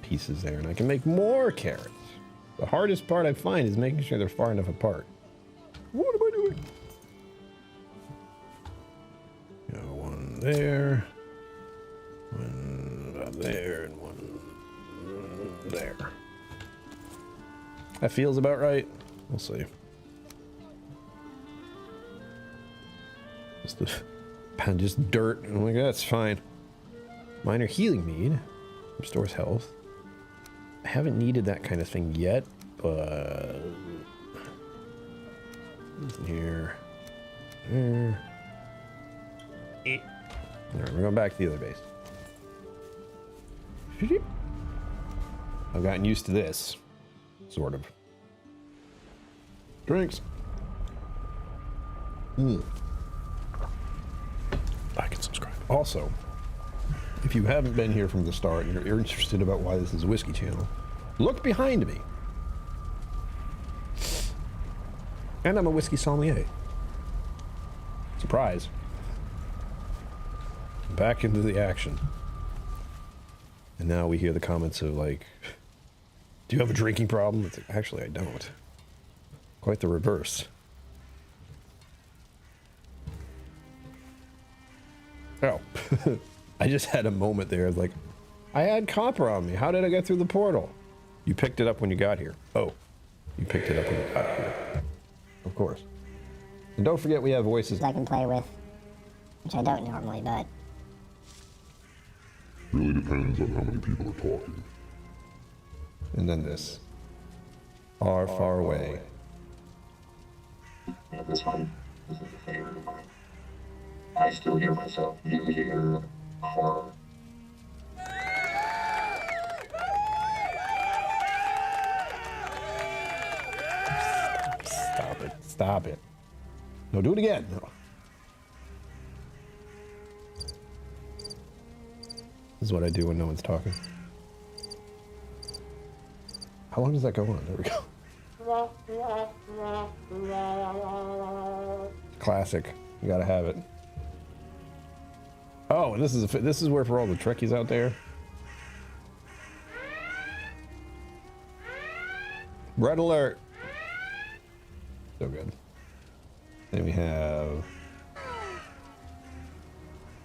pieces there, and I can make more carrots. The hardest part I find is making sure they're far enough apart. What am I doing? Got one there. One up there, and one there. That feels about right. We'll see. Just dirt. I'm like, that's fine. Minor healing mead. Restores health. I haven't needed that kind of thing yet, but... Here. There. Alright, we're going back to the other base. I've gotten used to this. Sort of. Drinks. I can subscribe. Also, if you haven't been here from the start and you're interested about why this is a whiskey channel, look behind me. And I'm a whiskey sommelier. Surprise. Back into the action. And now we hear the comments of like, do you have a drinking problem? It's like, actually, I don't. Quite the reverse. Oh, I just had a moment there. Like, I had copper on me. How did I get through the portal? You picked it up when you got here. Oh, you picked it up when you got here. Of course. And don't forget we have voices I can play with, which I don't normally, but... Really depends on how many people are talking. And then this. Far, far away. Yeah, this one. This is the favorite of mine. I still hear myself using your car. Stop it. Stop it. No, do it again. No. This is what I do when no one's talking. How long does that go on? There we go. Classic. You gotta have it. Oh, and this is where for all the Trekkies out there. Red alert. So good. Then we have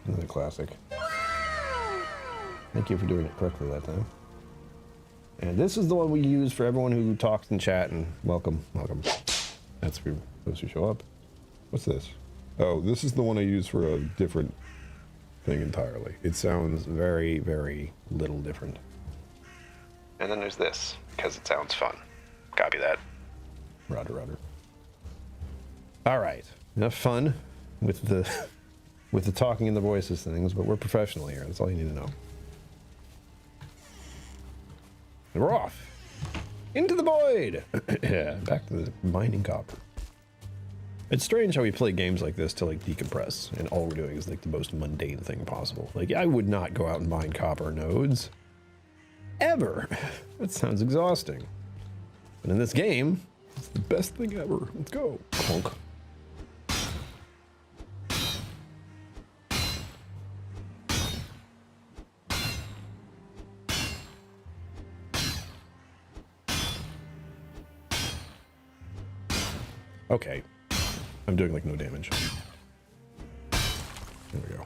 another classic. Thank you for doing it correctly that time. And this is the one we use for everyone who talks in chat, and welcome, welcome. That's for those who show up. What's this? Oh, this is the one I use for a different thing entirely. It sounds very, very little different. And then there's this, because it sounds fun. Copy that. Roger, roger. All right, enough fun with the talking and the voices things, but we're professional here. That's all you need to know. And we're off into the void. Yeah, back to the mining copper. It's strange how we play games like this to like decompress, and all we're doing is like the most mundane thing possible. Like, I would not go out and mine copper nodes ever. That sounds exhausting. But in this game, it's the best thing ever. Let's go. Clunk. Okay. I'm doing like no damage. There we go.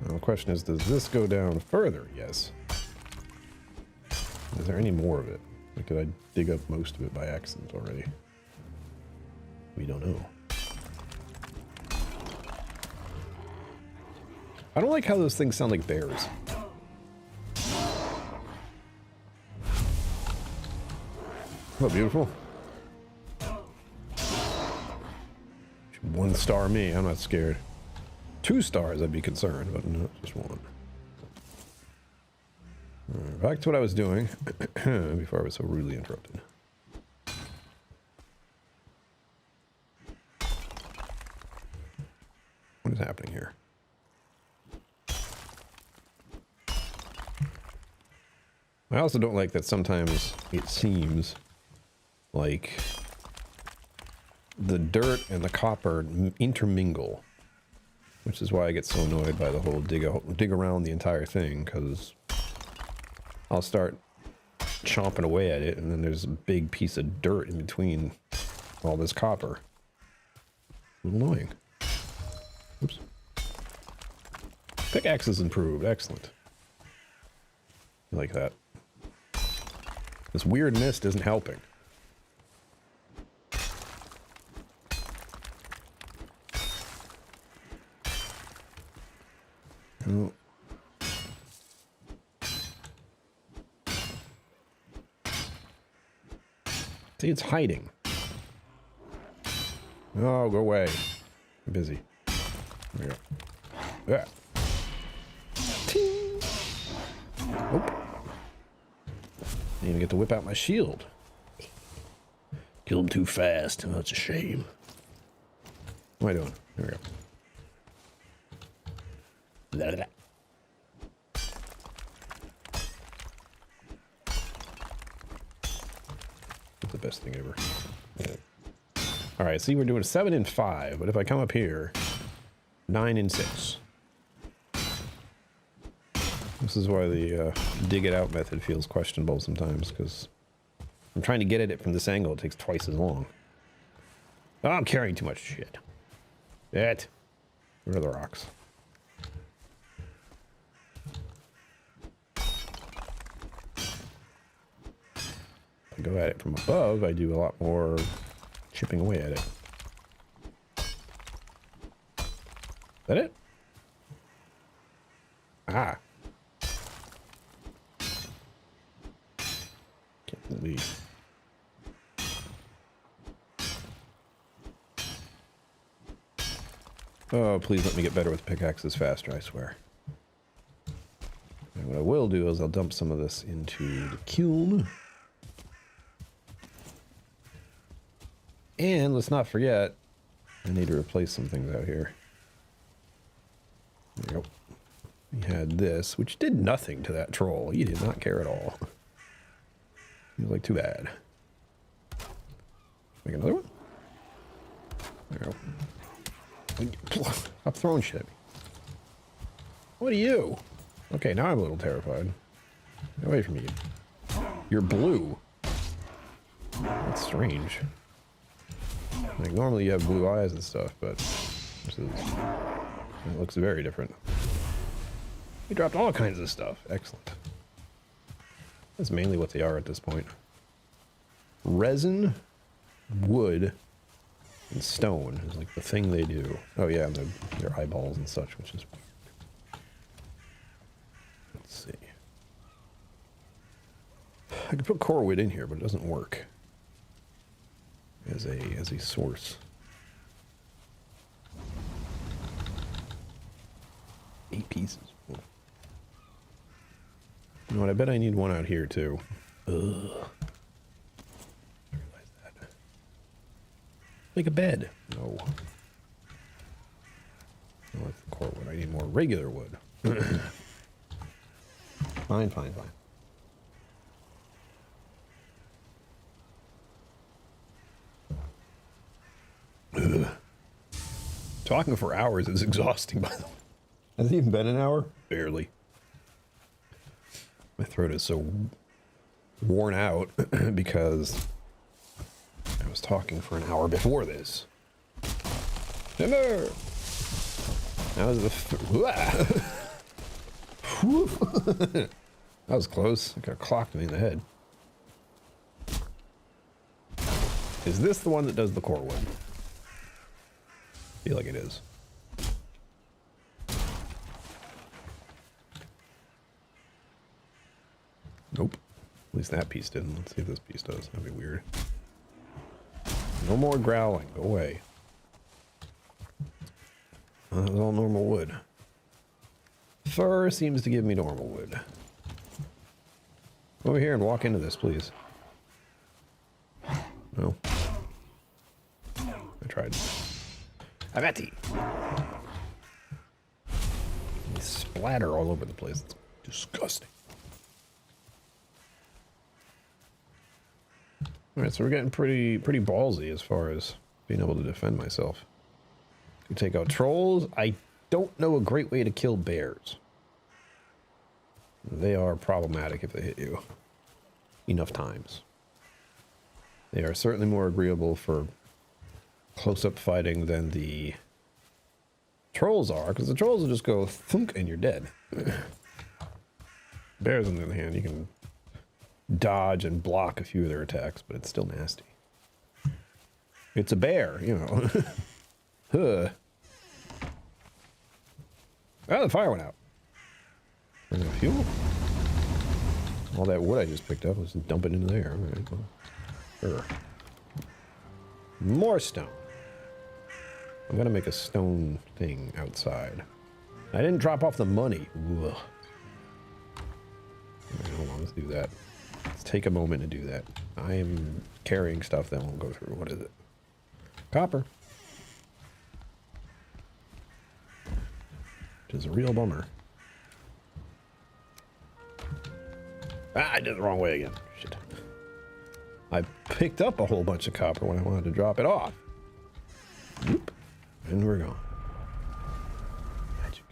Now the question is, does this go down further? Yes. Is there any more of it? Or did I dig up most of it by accident already? We don't know. I don't like how those things sound like bears. Oh, beautiful. 1 star me, I'm not scared. 2 stars, I'd be concerned, but no, just 1. Right, back to what I was doing before I was so rudely interrupted. What is happening here? I also don't like that sometimes it seems like the dirt and the copper intermingle, which is why I get so annoyed by the whole dig around the entire thing, because I'll start chomping away at it and then there's a big piece of dirt in between all this copper. A little annoying. Oops. Pickaxe is improved. Excellent. I like that. This weird mist isn't helping. Oh. See, it's hiding. Oh, go away. I'm busy. There we go. Yeah. Ting. Nope. Didn't even get to whip out my shield. Killed him too fast. Oh, that's a shame. What am I doing? There we go. La, la, la. That's the best thing ever. Yeah. All right, see, we're doing 7 and 5, but if I come up here, 9 and 6. This is why the dig it out method feels questionable sometimes, because I'm trying to get at it from this angle. It takes twice as long. Oh, I'm carrying too much shit. Where are the rocks? If I go at it from above, I do a lot more chipping away at it. Is that it? Ah. Can't believe. Oh, please let me get better with pickaxes faster, I swear. And what I will do is I'll dump some of this into the kiln. And let's not forget, I need to replace some things out here. There we go. We had this, which did nothing to that troll. He did not care at all. He was like, too bad. Make another one? There we go. Stop throwing shit. What are you? Okay, now I'm a little terrified. Get away from you. You're blue. That's strange. Like, normally you have blue eyes and stuff, but this is... It looks very different. We dropped all kinds of stuff. Excellent. That's mainly what they are at this point. Resin, wood, and stone is like the thing they do. Oh yeah, and their eyeballs and such, which is weird. Let's see. I could put core wood in here, but it doesn't work as a source. 8 pieces. You know what? I bet I need one out here too. Ugh. I realize that. Make a bed. No. I like the core wood. I need more regular wood. Fine, fine, fine. Ugh. Talking for hours is exhausting, by the way. Has it even been an hour? Barely. My throat is so worn out because I was talking for an hour before this. Timber! That was the... That was close. I got clocked me in the head. Is this the one that does the core wood? I feel like it is. Nope. At least that piece didn't. Let's see if this piece does. That'd be weird. No more growling. Go away. That was all normal wood. Fur seems to give me normal wood. Over here and walk into this, please. No. I tried. Avati! They splatter all over the place. It's disgusting. Alright, so we're getting pretty ballsy as far as being able to defend myself. You take out trolls. I don't know a great way to kill bears. They are problematic if they hit you enough times. They are certainly more agreeable for close-up fighting than the trolls are, because the trolls will just go thunk and you're dead. Bears, on the other hand, you can dodge and block a few of their attacks, but it's still nasty. It's a bear, you know. Huh. Oh, the fire went out. Is it fuel? All that wood I just picked up, let's dump it into there. All right, well, sure. More stone. I'm gonna make a stone thing outside. I didn't drop off the money. Ugh. All right, hold on, let's do that. Let's take a moment to do that. I am carrying stuff that won't go through. What is it? Copper. Which is a real bummer. Ah, I did it the wrong way again. Shit. I picked up a whole bunch of copper when I wanted to drop it off. Whoop. And we're gone. Magic.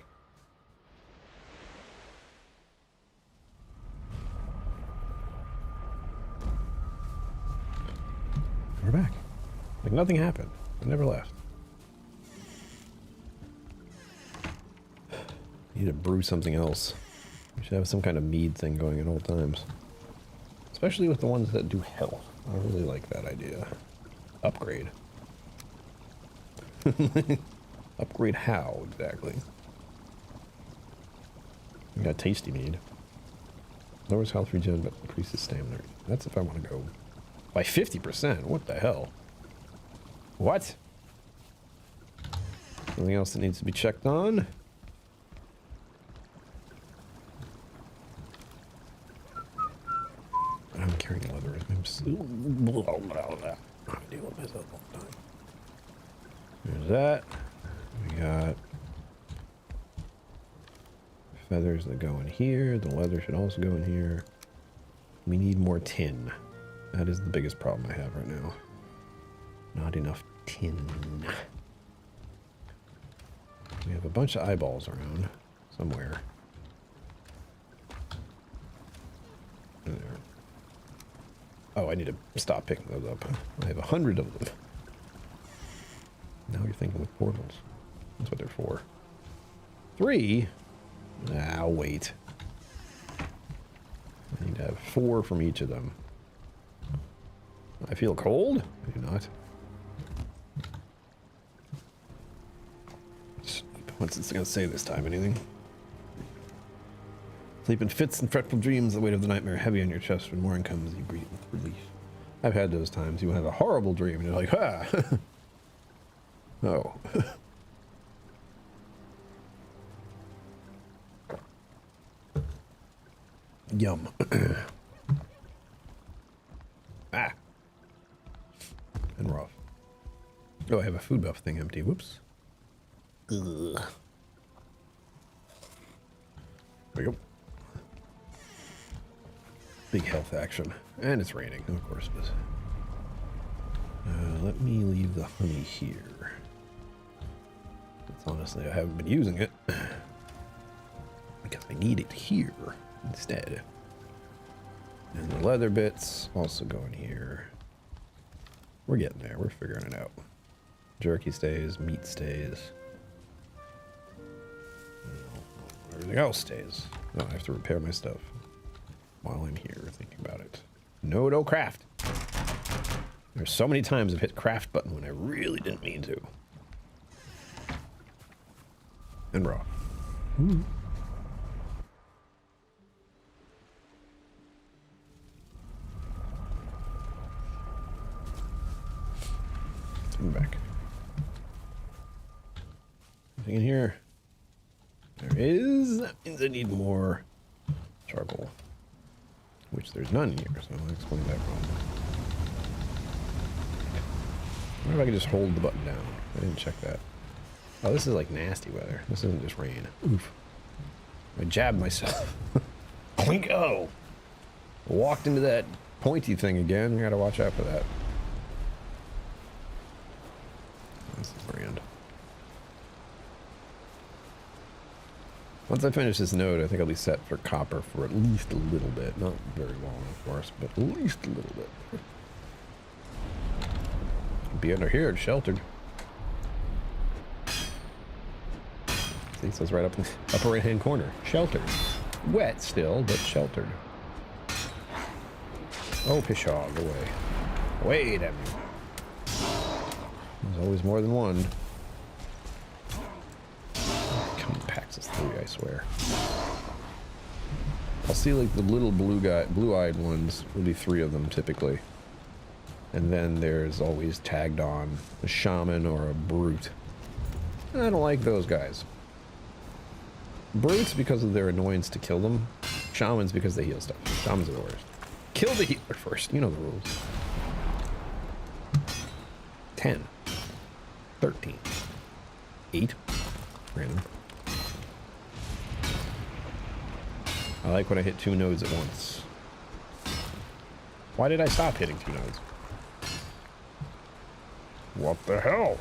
We're back. Like nothing happened. I never left. Need to brew something else. We should have some kind of mead thing going at all times. Especially with the ones that do health. I really like that idea. Upgrade. Upgrade how, exactly? We got tasty mead. Lowers health regen, but increases stamina. That's if I want to go by 50%. What the hell? What? Something else that needs to be checked on. I'm carrying leather. I'm just... I deal with myself all the time. There's that. We got feathers that go in here. The leather should also go in here. We need more tin. That is the biggest problem I have right now. Not enough tin. We have a bunch of eyeballs around somewhere. There. Oh, I need to stop picking those up. I have 100 of them. Now you're thinking with portals. That's what they're for. 3? Ah, wait. I need to have 4 from each of them. I feel cold? I do not. What's it going to say this time? Anything? Sleep in fits and fretful dreams, the weight of the nightmare heavy on your chest. When morning comes, you breathe with relief. I've had those times. You have a horrible dream, and you're like, ha! Oh. Yum. Ah. And rough. Oh, I have a food buff thing empty. Whoops. Ugh. There we go. Big health action. And it's raining. Of course it is. Let me leave the honey here. It's honestly, I haven't been using it. Because I need it here instead. And the leather bits also go in here. We're getting there. We're figuring it out. Jerky stays. Meat stays. Everything else stays. Oh, I have to repair my stuff while I'm here thinking about it. No craft. There's so many times I've hit craft button when I really didn't mean to. And raw. Ooh. I'm back. Anything in here? There is. That means I need more charcoal. Which there's none here, so I'll explain that problem. I wonder if I can just hold the button down. I didn't check that. Oh, this is like nasty weather. This isn't just rain. Oof. I jabbed myself. Blink. Oh! Walked into that pointy thing again. I gotta watch out for that. This is grand. Once I finish this node, I think I'll be set for copper for at least a little bit. Not very long, of course, but at least a little bit. Be under here, it's sheltered. See, it says right up in the upper right-hand corner. Sheltered. Wet still, but sheltered. Oh, pshaw, go away. Wait at me. There's always more than one. Packs us 3, I swear. I'll see like the little blue-eyed ones. Will be 3 of them typically, and then there's always tagged on a shaman or a brute. I don't like those guys. Brutes because of their annoyance to kill them. Shamans because they heal stuff. Shamans are the worst. Kill the healer first. You know the rules. 10, 13, 8, random. I like when I hit 2 nodes at once. Why did I stop hitting 2 nodes? What the hell?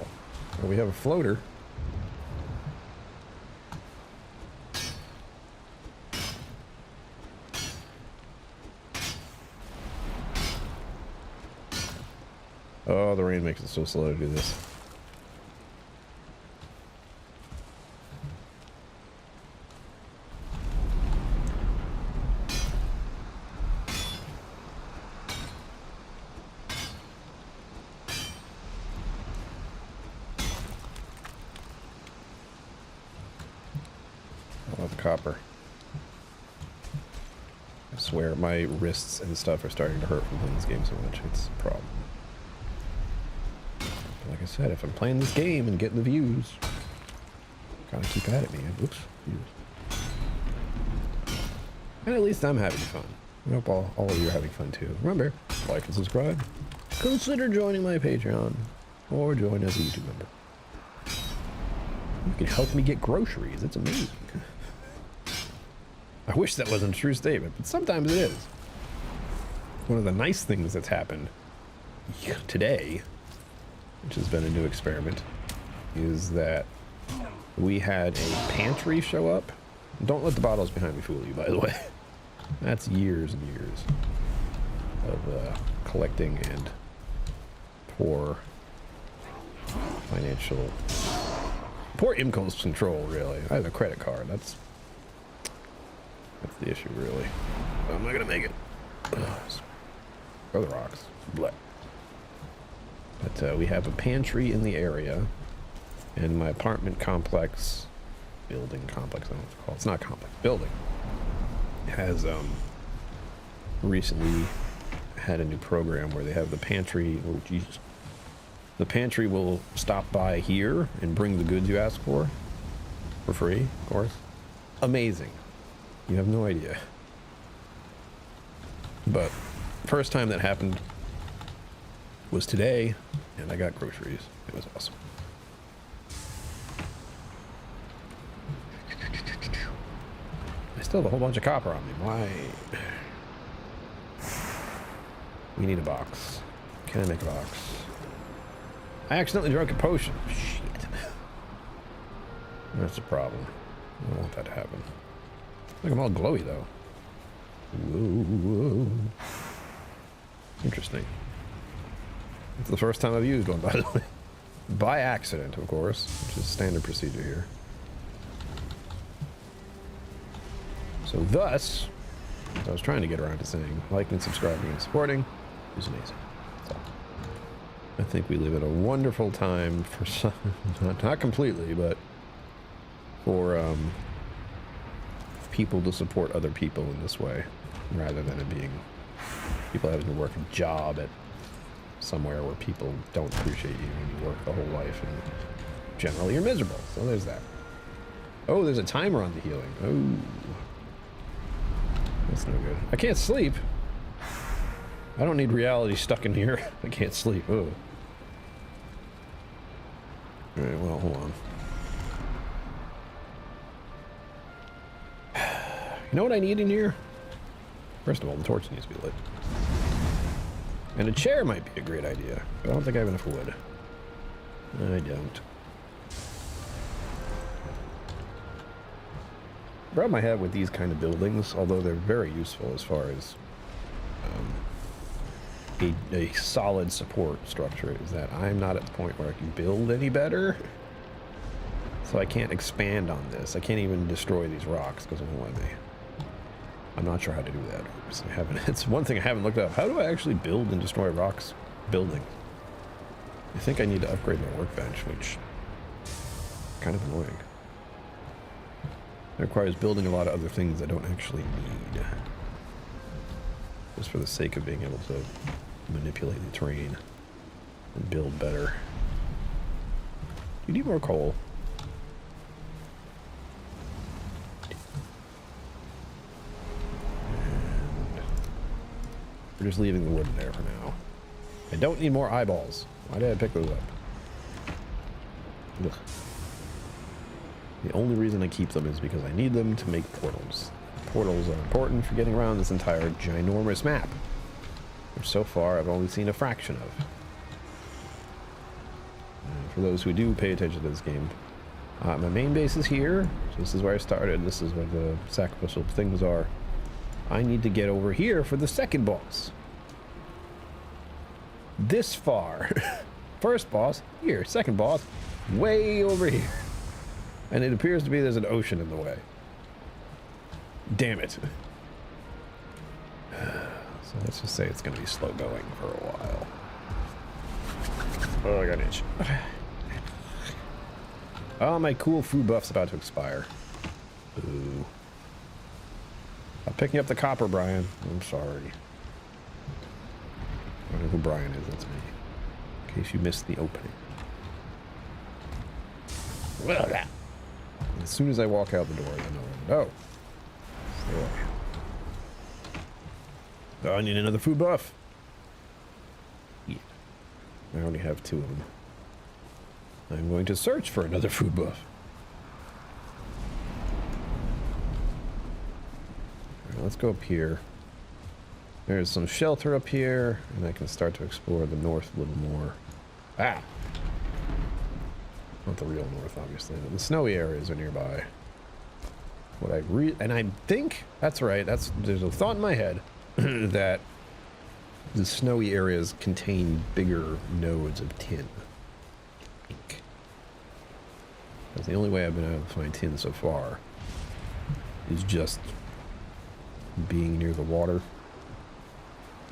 Well, we have a floater. Oh, the rain makes it so slow to do this. Copper. I swear my wrists and stuff are starting to hurt from playing this game so much. It's a problem. But like I said, if I'm playing this game and getting the views, Gotta keep at it, man. Oops. And at least I'm having fun. I hope all of you are having fun too. Remember, like and subscribe. Consider joining my Patreon or join as a YouTube member. You can help me get groceries. It's amazing. I wish that wasn't a true statement, but sometimes it is. One of the nice things that's happened today, which has been a new experiment, is that we had a pantry show up. Don't let the bottles behind me fool you, by the way. That's years and years of collecting and poor impulse control, really. I have a credit card. That's the issue, really. I'm not gonna make it. Throw the rocks. Blah. But we have a pantry in the area, and my apartment complex, building complex, I don't know what to call it. It's not complex, building, has recently had a new program where they have the pantry. Oh Jesus! The pantry will stop by here and bring the goods you ask for free, of course. Amazing. You have no idea. But first time that happened was today, and I got groceries. It was awesome. I still have a whole bunch of copper on me. Why? We need a box. Can I make a box? I accidentally drank a potion. Shit. That's a problem. I don't want that to happen. Look, I'm all glowy, though. Whoa. Interesting. It's the first time I've used one, by the way. By accident, of course, which is standard procedure here. So thus, I was trying to get around to saying, liking, subscribing, and supporting is amazing. So, I think we live at a wonderful time for some, not completely, but for people to support other people in this way, rather than it being people having to work a job at somewhere where people don't appreciate you and you work the whole life and generally you're miserable. So there's that. Oh, there's a timer on the healing. Oh, that's no good. I can't sleep. I don't need reality stuck in here. I can't sleep. Oh. All right, well, hold on. You know what I need in here? First of all, the torch needs to be lit. And a chair might be a great idea, but I don't think I have enough wood. I don't. The problem I have with these kind of buildings, although they're very useful as far as a solid support structure, is that I'm not at the point where I can build any better. So I can't expand on this. I can't even destroy these rocks because it won't let me. I'm not sure how to do that. It's one thing I haven't looked up. How do I actually build and destroy rocks building? I think I need to upgrade my workbench, which is kind of annoying. It requires building a lot of other things I don't actually need. Just for the sake of being able to manipulate the terrain and build better. You need more coal. We're just leaving the wood in there for now. I don't need more eyeballs. Why did I pick those up? Ugh. The only reason I keep them is because I need them to make portals. Portals are important for getting around this entire ginormous map, which so far I've only seen a fraction of. And for those who do pay attention to this game, my main base is here. So this is where I started. This is where the sacrificial things are. I need to get over here for the second boss. This far. First boss, here. Second boss, way over here. And it appears to be there's an ocean in the way. Damn it. So let's just say it's going to be slow going for a while. Oh, I got an itch. Oh, my cool food buff's about to expire. Ooh. I'm picking up the copper, Brian. I'm sorry. I don't know who Brian is. That's me. In case you missed the opening. Well, As soon as I walk out the door, I know. Oh. Stay away. Oh, I need another food buff. Yeah. I only have 2 of them. I'm going to search for another food buff. Alright, let's go up here. There's some shelter up here, and I can start to explore the north a little more. Ah! Not the real north, obviously, but the snowy areas are nearby. What and I think that's right. There's a thought in my head that the snowy areas contain bigger nodes of tin. I think. That's the only way I've been able to find tin so far. Is just being near the water.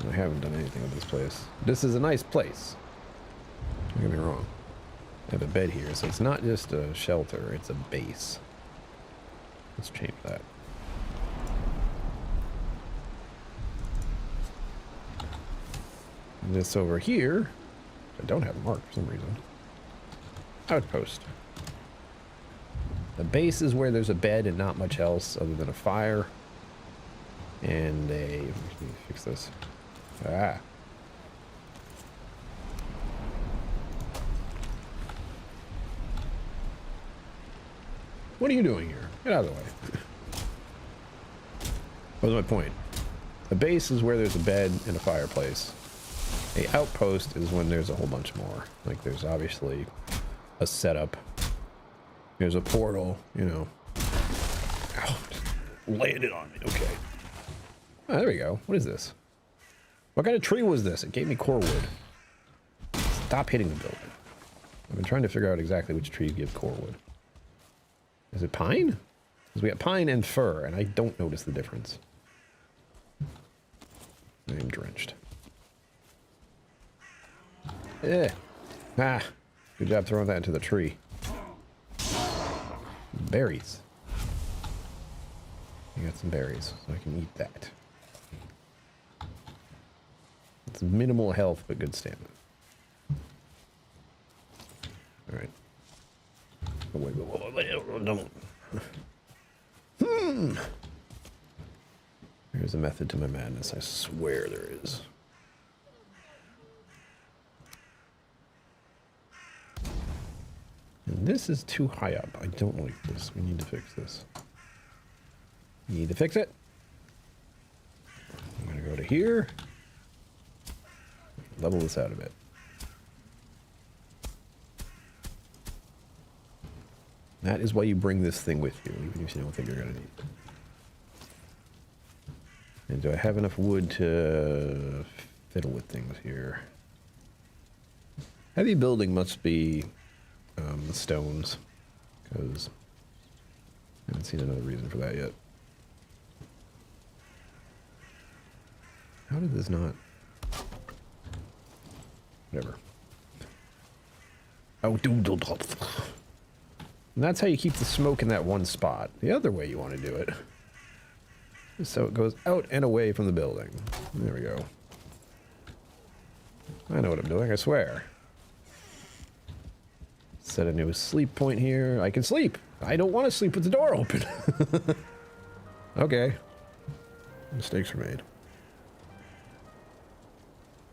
I haven't done anything with this place. This is a nice place. Don't get me wrong. I have a bed here, so it's not just a shelter, it's a base. Let's change that. And this over here, I don't have marked for some reason. Outpost. The base is where there's a bed and not much else other than a fire. And let me fix this. Ah. What are you doing here? Get out of the way. What was my point? A base is where there's a bed and a fireplace. A outpost is when there's a whole bunch more. Like there's obviously a setup. There's a portal, you know. Ow, just landed on me. Okay. Oh, there we go. What is this? What kind of tree was this? It gave me core wood. Stop hitting the building. I've been trying to figure out exactly which trees give core wood. Is it pine? Because we got pine and fir, and I don't notice the difference. I am drenched. Eh. Ah. Good job throwing that into the tree. Berries. I got some berries, so I can eat that. It's minimal health, but good stamina. Alright. Oh, wait, don't. There's a method to my madness, I swear there is. And this is too high up. I don't like this. We need to fix this. Need to fix it. I'm going to go to here. Level this out a bit. That is why you bring this thing with you, even if you don't think you're going to need it. And do I have enough wood to fiddle with things here? Heavy building must be stones, because I haven't seen another reason for that yet. How did this not? Whatever. Oh, and that's how you keep the smoke in that one spot. The other way you want to do it is so it goes out and away from the building. There we go. I know what I'm doing, I swear. Set a new sleep point here. I can sleep. I don't want to sleep with the door open. Okay. Mistakes were made.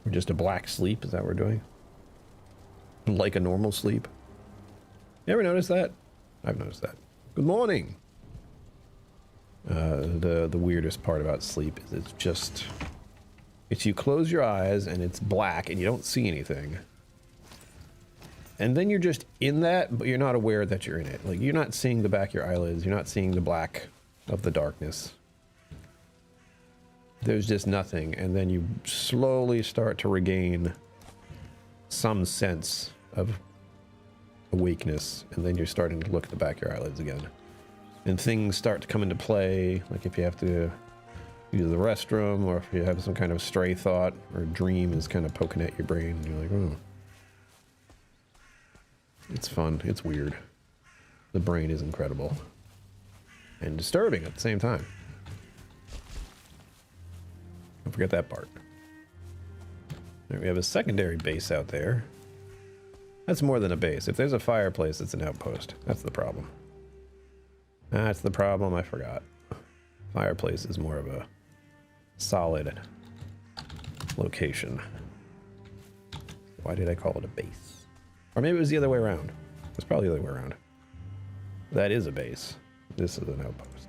We're just a black sleep, is that what we're doing? Like a normal sleep. You ever notice that? I've noticed that. Good morning. The weirdest part about sleep is it's you close your eyes and it's black and you don't see anything. And then you're just in that, but you're not aware that you're in it. Like, you're not seeing the back of your eyelids. You're not seeing the black of the darkness. There's just nothing. And then you slowly start to regain some sense of awakeness. And then you're starting to look at the back of your eyelids again. And things start to come into play. Like if you have to use the restroom, or if you have some kind of stray thought or dream is kind of poking at your brain. And you're like, oh. It's fun. It's weird. The brain is incredible. And disturbing at the same time. Don't forget that part. There, we have a secondary base out there. That's more than a base. If there's a fireplace, it's an outpost. That's the problem. That's the problem. I forgot. Fireplace is more of a solid location. Why did I call it a base? Or maybe it was the other way around. It's probably the other way around. That is a base. This is an outpost.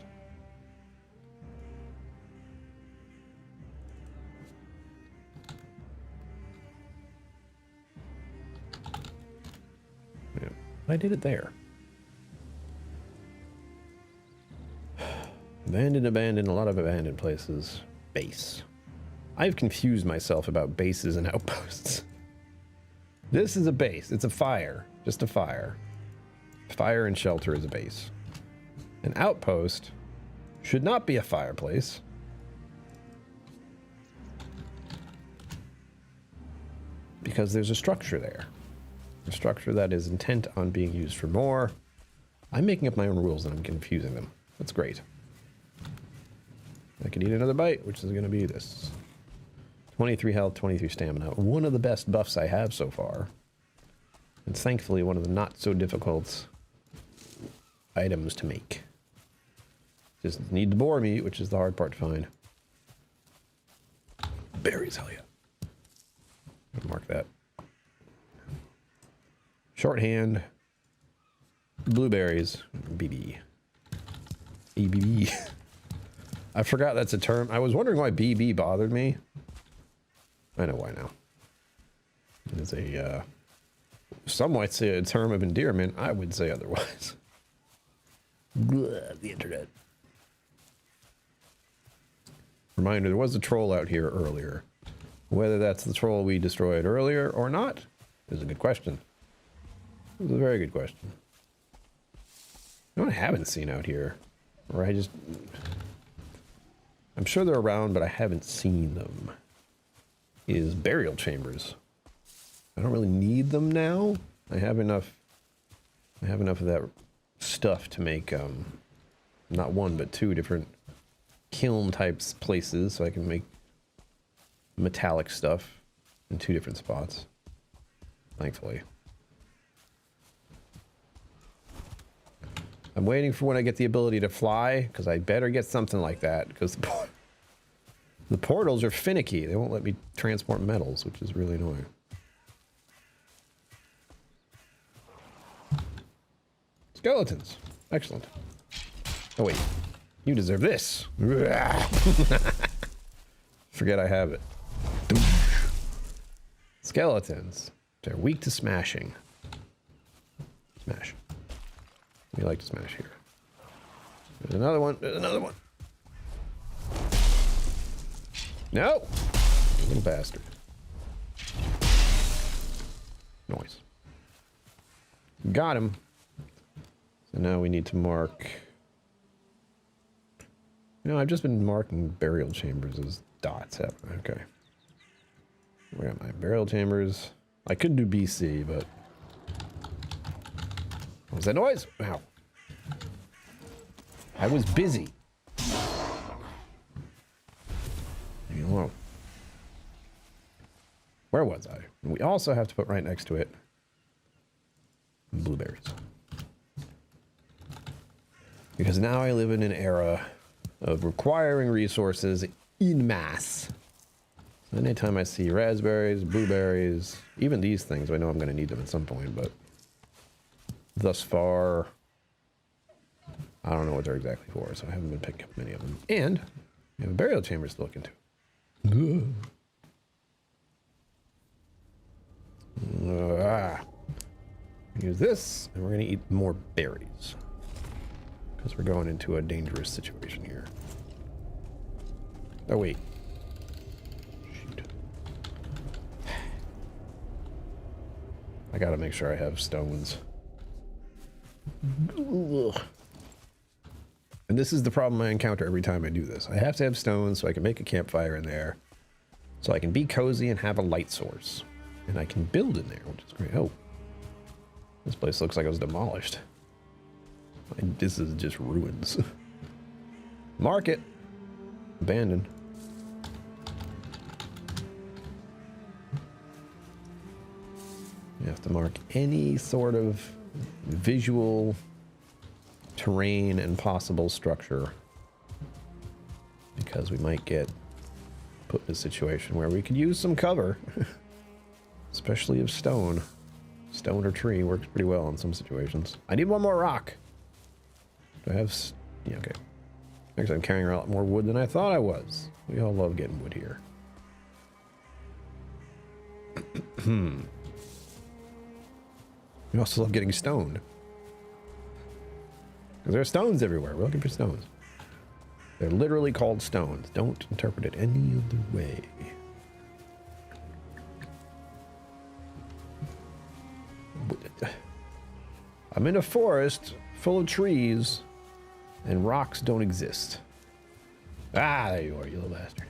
Yeah, I did it there. Abandoned, a lot of abandoned places. Base. I've confused myself about bases and outposts. This is a base. It's a fire. Just a fire. Fire and shelter is a base. An outpost should not be a fireplace. Because there's a structure there. A structure that is intent on being used for more. I'm making up my own rules and I'm confusing them. That's great. I can eat another bite, which is going to be this. 23 health, 23 stamina. One of the best buffs I have so far. And thankfully one of the not so difficult items to make. Just need the boar meat, which is the hard part to find. Berries, hell yeah. Mark that. Shorthand. Blueberries. BB. EBB. I forgot that's a term. I was wondering why BB bothered me. I know why now. It's a, some might say a term of endearment. I would say otherwise. Blah, the internet. Reminder, there was a troll out here earlier. Whether that's the troll we destroyed earlier or not is a good question. It was a very good question. You know what I haven't seen out here? Or I'm sure they're around, but I haven't seen them. Is burial chambers. I don't really need them now. I have enough of that stuff to make not one but two different kiln types places, so I can make metallic stuff in two different spots. Thankfully. I'm waiting for when I get the ability to fly, because I better get something like that, because the portals are finicky. They won't let me transport metals, which is really annoying. Skeletons. Excellent. Oh wait, you deserve this. Forget I have it. Skeletons. They're weak to smashing. Smash. We like to smash here. There's another one. There's another one. No! Little bastard. Noise. Got him. So now we need to mark... You know, I've just been marking burial chambers as dots. Okay. Where am I? Burial chambers. I could do BC, but... What was that noise? Wow. I was busy. Leave me alone. Where was I? And we also have to put right next to it blueberries. Because now I live in an era of requiring resources en masse. So anytime I see raspberries, blueberries, even these things, I know I'm going to need them at some point, but thus far, I don't know what they're exactly for, so I haven't been picking up many of them. And we have a burial chamber to look into. Use this, and we're going to eat more berries. Because we're going into a dangerous situation here. Oh, wait. Shoot. I gotta make sure I have stones. And this is the problem I encounter every time I do this. I have to have stones so I can make a campfire in there. So I can be cozy and have a light source. And I can build in there, which is great. Oh. This place looks like it was demolished. This is just ruins. Market. Abandoned. You have to mark any sort of visual terrain and possible structure. Because we might get put in a situation where we could use some cover. Especially of stone. Stone or tree works pretty well in some situations. I need one more rock. Do I have... Yeah, okay. Actually, I'm carrying a lot more wood than I thought I was. We all love getting wood here. We also love getting stoned. Because there are stones everywhere. We're looking for stones. They're literally called stones. Don't interpret it any other way. I'm in a forest full of trees, and rocks don't exist. Ah, there you are, you little bastard.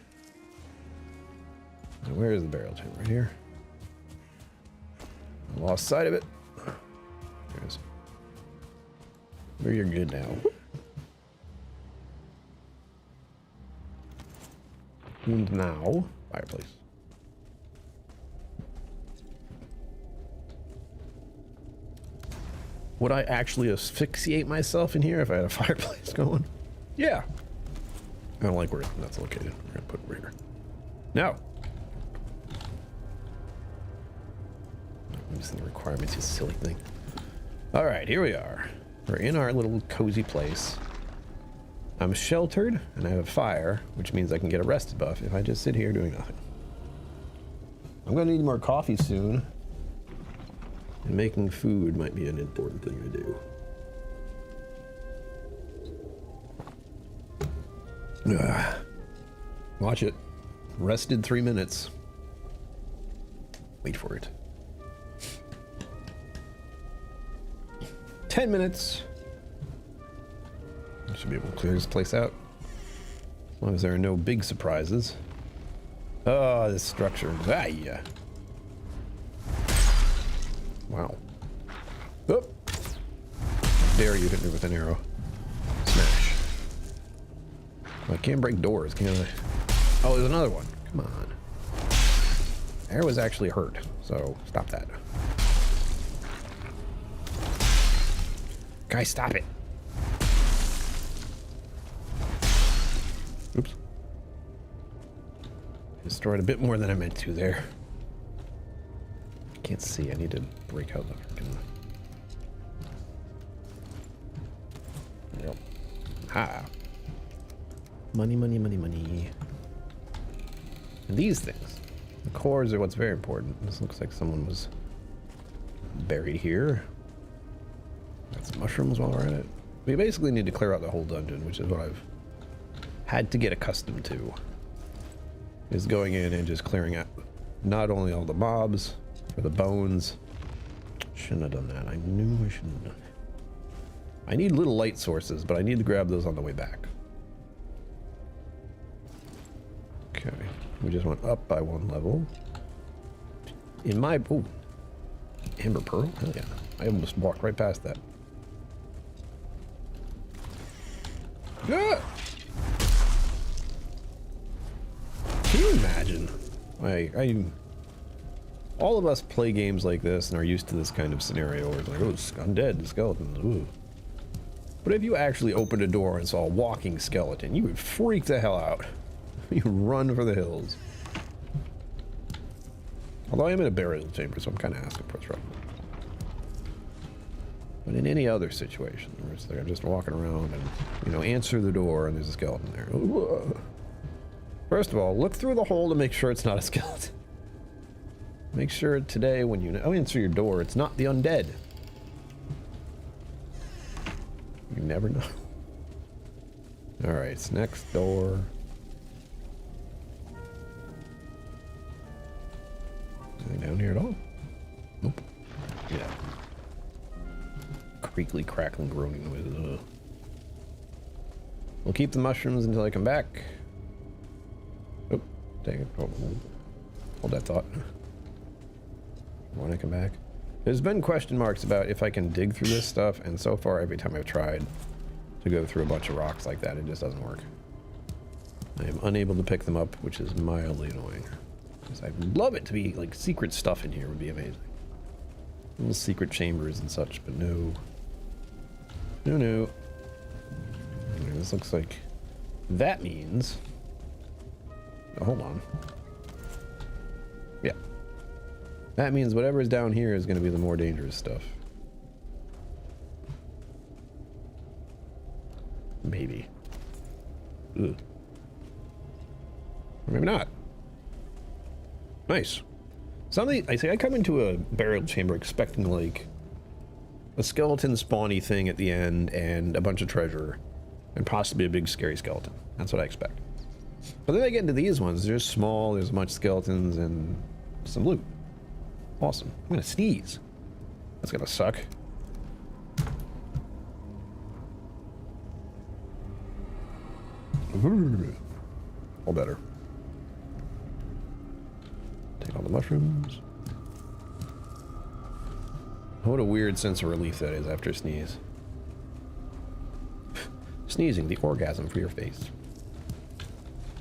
Now, where is the burial chamber? Right here. I lost sight of it. There it is. Where you're good now. And now, fireplace. Would I actually asphyxiate myself in here if I had a fireplace going? Yeah. I don't like where that's located. We're gonna put it right here. No. I'm just in the requirements, you silly thing. All right, here we are. We're in our little cozy place. I'm sheltered and I have a fire, which means I can get a rested buff if I just sit here doing nothing. I'm gonna need more coffee soon. And making food might be an important thing to do. Watch it. Rested 3 minutes. Wait for it. 10 minutes. I should be able to clear this place out. As long as there are no big surprises. Oh, this structure. Ah, yeah. Wow. Oh. Dare you hit me with an arrow. Smash. I can't break doors, can I? Oh, there's another one. Come on. Arrow is actually hurt, so stop that. Guys, stop it. Oops. Destroyed a bit more than I meant to there. Can't see. I need to break out the freaking... Yep. Ha. Money, money, money, money. And these things. The cores are what's very important. This looks like someone was buried here. Got some mushrooms while we're at it. We basically need to clear out the whole dungeon, which is what I've had to get accustomed to. Is going in and just clearing out not only all the mobs, for the bones. Shouldn't have done that. I knew I shouldn't have done it. I need little light sources, but I need to grab those on the way back. Okay. We just went up by 1 level. In my... Ooh. Amber Pearl? Hell yeah. I almost walked right past that. Ah! Can you imagine? All of us play games like this and are used to this kind of scenario where it's like, oh, undead, the skeletons, ooh. But if you actually opened a door and saw a walking skeleton, you would freak the hell out. You run for the hills. Although I am in a burial chamber, so I'm kind of asking for trouble. But in any other situation, where it's like I'm just walking around and, you know, answer the door and there's a skeleton there. Ooh. First of all, look through the hole to make sure it's not a skeleton. Make sure today when you answer your door, it's not the undead. You never know. Alright, it's next door. Anything down here at all? Nope. Yeah. Creakly, crackling, groaning noise. We'll keep the mushrooms until I come back. Oh, dang it. Oh, hold that thought. When I come back. There's been question marks about if I can dig through this stuff, and so far every time I've tried to go through a bunch of rocks like that, it just doesn't work. I am unable to pick them up, which is mildly annoying. Because I'd love it to be like secret stuff in here would be amazing. Little secret chambers and such, but no. No, no. This looks like that means. Oh, hold on. Yeah. That means whatever's down here is going to be the more dangerous stuff. Maybe. Ugh. Or maybe not. Nice. Something I say I come into a burial chamber expecting like a skeleton spawny thing at the end and a bunch of treasure and possibly a big scary skeleton. That's what I expect. But then I get into these ones, they're just small, there's a bunch of skeletons and some loot. Awesome. I'm gonna sneeze. That's gonna suck. All better. Take all the mushrooms. What a weird sense of relief that is after a sneeze. Sneezing, the orgasm for your face.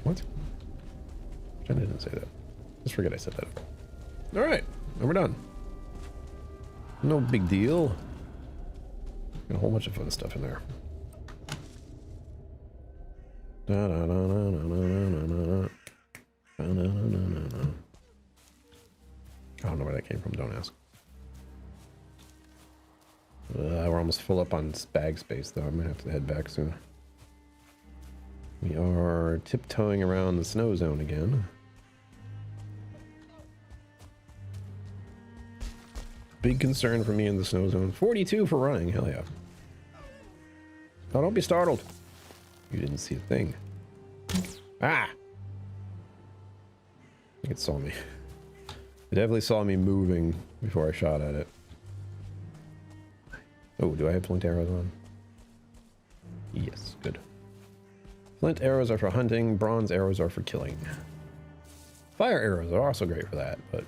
What? I didn't say that. Just forget I said that. Alright, and we're done. No big deal. Got a whole bunch of fun stuff in there. I don't know where that came from, don't ask. We're almost full up on bag space, though. I'm gonna have to head back soon. We are tiptoeing around the snow zone again. Big concern for me in the snow zone. 42 for running, hell yeah. Oh, don't be startled. You didn't see a thing. Ah! I think it saw me. It definitely saw me moving before I shot at it. Oh, do I have flint arrows on? Yes, good. Flint arrows are for hunting, bronze arrows are for killing. Fire arrows are also great for that, but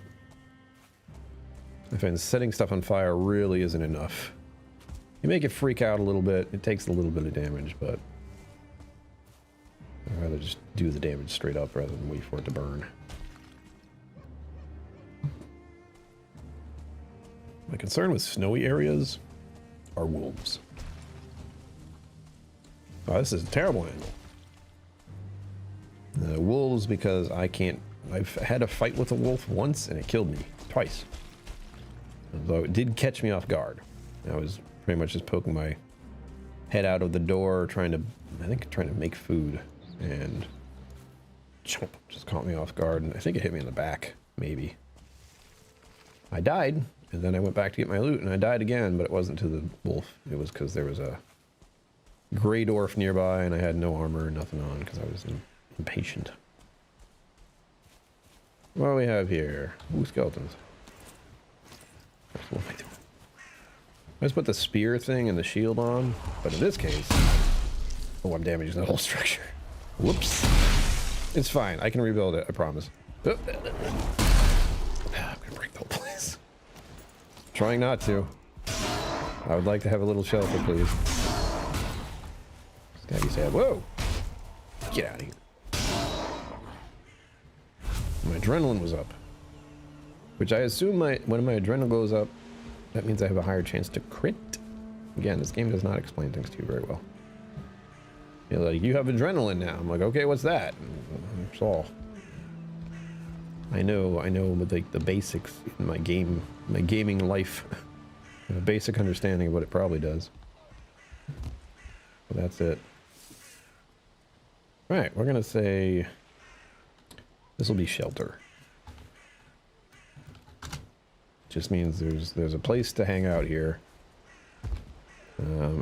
I find setting stuff on fire really isn't enough. You make it freak out a little bit, it takes a little bit of damage, but I'd rather just do the damage straight up rather than wait for it to burn. My concern with snowy areas are wolves. Oh, this is a terrible angle. Wolves, because I've had a fight with a wolf once and it killed me twice. Although it did catch me off guard. I was pretty much just poking my head out of the door trying to make food, and chomp, just caught me off guard, and I think it hit me in the back, maybe. I died, and then I went back to get my loot, and I died again, but it wasn't to the wolf. It was because there was a gray dwarf nearby, and I had no armor, nothing on, because I was impatient. What do we have here? Ooh, skeletons. What am I doing? I just put the spear thing and the shield on, but in this case, oh, I'm damaging the whole structure. Whoops. It's fine. I can rebuild it, I promise. Oh. I'm gonna break the whole place. Trying not to. I would like to have a little shelter, please. Stabby stab. Whoa! Get out of here. My adrenaline was up. Which I assume when my adrenaline goes up, that means I have a higher chance to crit. Again, this game does not explain things to you very well. You're like, you have adrenaline now. I'm like, okay, what's that? That's all. I know, but like the basics in my gaming life, I have a basic understanding of what it probably does. But that's it. All right, we're gonna say this will be shelter. Just means there's a place to hang out here.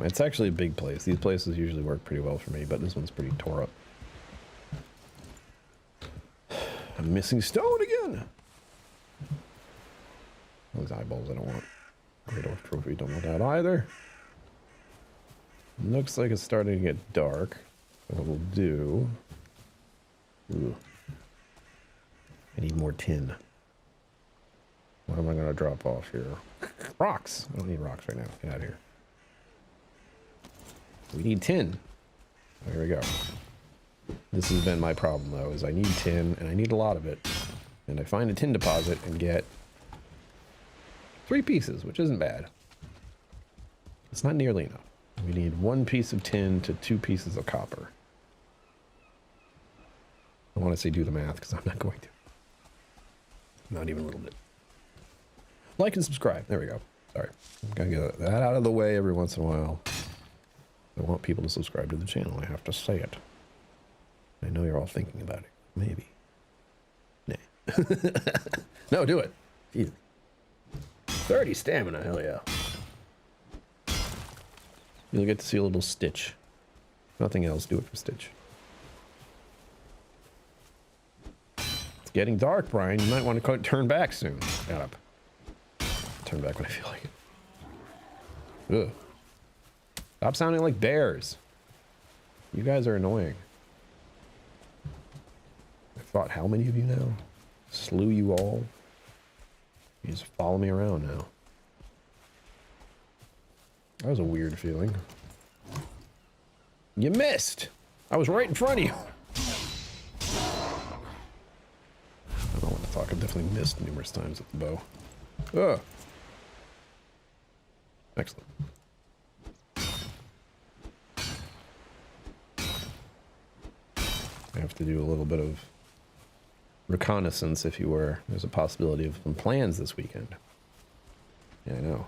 It's actually a big place. These places usually work pretty well for me, but this one's pretty tore up. I'm missing stone again. Those eyeballs I don't want. Great Dwarf Trophy, don't want that either. Looks like it's starting to get dark. What we'll do... Ooh. I need more tin. What am I going to drop off here? Rocks! I don't need rocks right now. Get out of here. We need tin. There we go. This has been my problem, though, is I need tin, and I need a lot of it. And I find a tin deposit and get 3 pieces, which isn't bad. It's not nearly enough. We need 1 piece of tin to 2 pieces of copper. I want to say do the math because I'm not going to. Not even a little bit. Like and subscribe. There we go. Sorry. I'm going to get that out of the way every once in a while. I want people to subscribe to the channel. I have to say it. I know you're all thinking about it. Maybe. Nah. No, do it. Jesus. 30 stamina. Hell yeah. You'll get to see a little Stitch. Nothing else. Do it for Stitch. It's getting dark, Brian. You might want to turn back soon. Shut up. Turn back when I feel like it. Ugh. Stop sounding like bears. You guys are annoying. I thought how many of you now? Slew you all. You just follow me around now. That was a weird feeling. You missed! I was right in front of you! I don't want to talk. I've definitely missed numerous times with the bow. Ugh. Excellent. I have to do a little bit of reconnaissance, if you were. There's a possibility of some plans this weekend. Yeah, I know.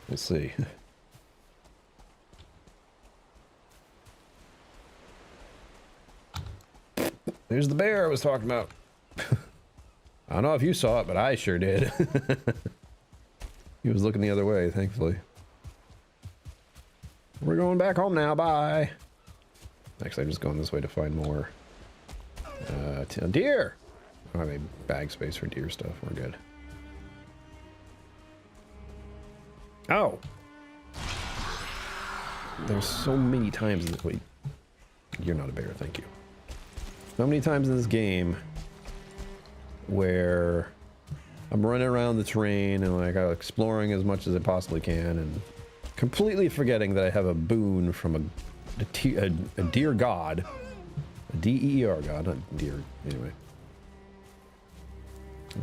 We'll see. There's the bear I was talking about. I don't know if you saw it, but I sure did. He was looking the other way, thankfully. We're going back home now, bye. Actually, I'm just going this way to find more deer. I have a bag space for deer stuff. We're good. Oh! There's so many times in this... Wait. You're not a bear, thank you. So many times in this game where I'm running around the terrain and like exploring as much as I possibly can and completely forgetting that I have a boon from a deer god. A D-E-E-R god, not deer, anyway.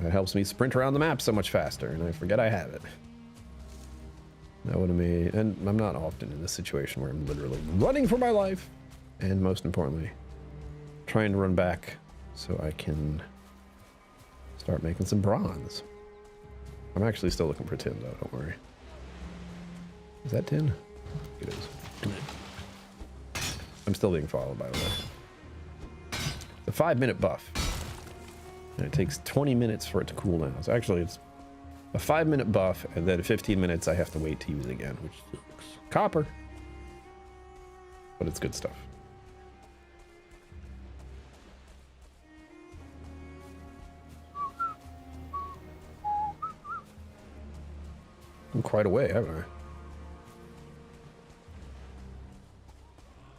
That helps me sprint around the map so much faster, and I forget I have it. That would have made, and I'm not often in this situation where I'm literally running for my life, and most importantly, trying to run back so I can start making some bronze. I'm actually still looking for tin, though, don't worry. Is that tin? It is. Come in. I'm still being followed, by the way. The 5-minute buff. And it takes 20 minutes for it to cool down. So actually, it's a 5-minute buff, and then 15 minutes I have to wait to use it again, which sucks. Copper. But it's good stuff. I'm quite a way, haven't I?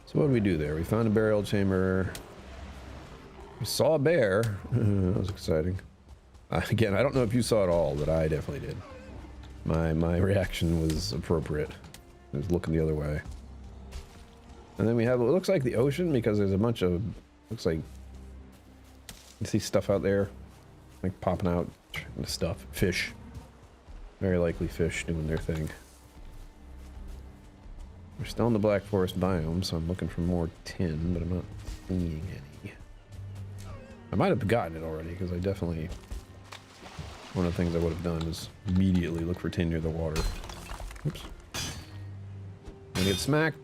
So what did we do there? We found a burial chamber. We saw a bear. That was exciting. Again, I don't know if you saw it all, but I definitely did. My reaction was appropriate. I was looking the other way. And then we have what looks like the ocean because there's a bunch of, looks like, you see stuff out there, like popping out stuff. Fish. Very likely fish doing their thing. We're still in the Black Forest biome, so I'm looking for more tin, but I'm not seeing any. I might have gotten it already, because I definitely... One of the things I would have done is immediately look for tin near the water. Oops. I get smacked.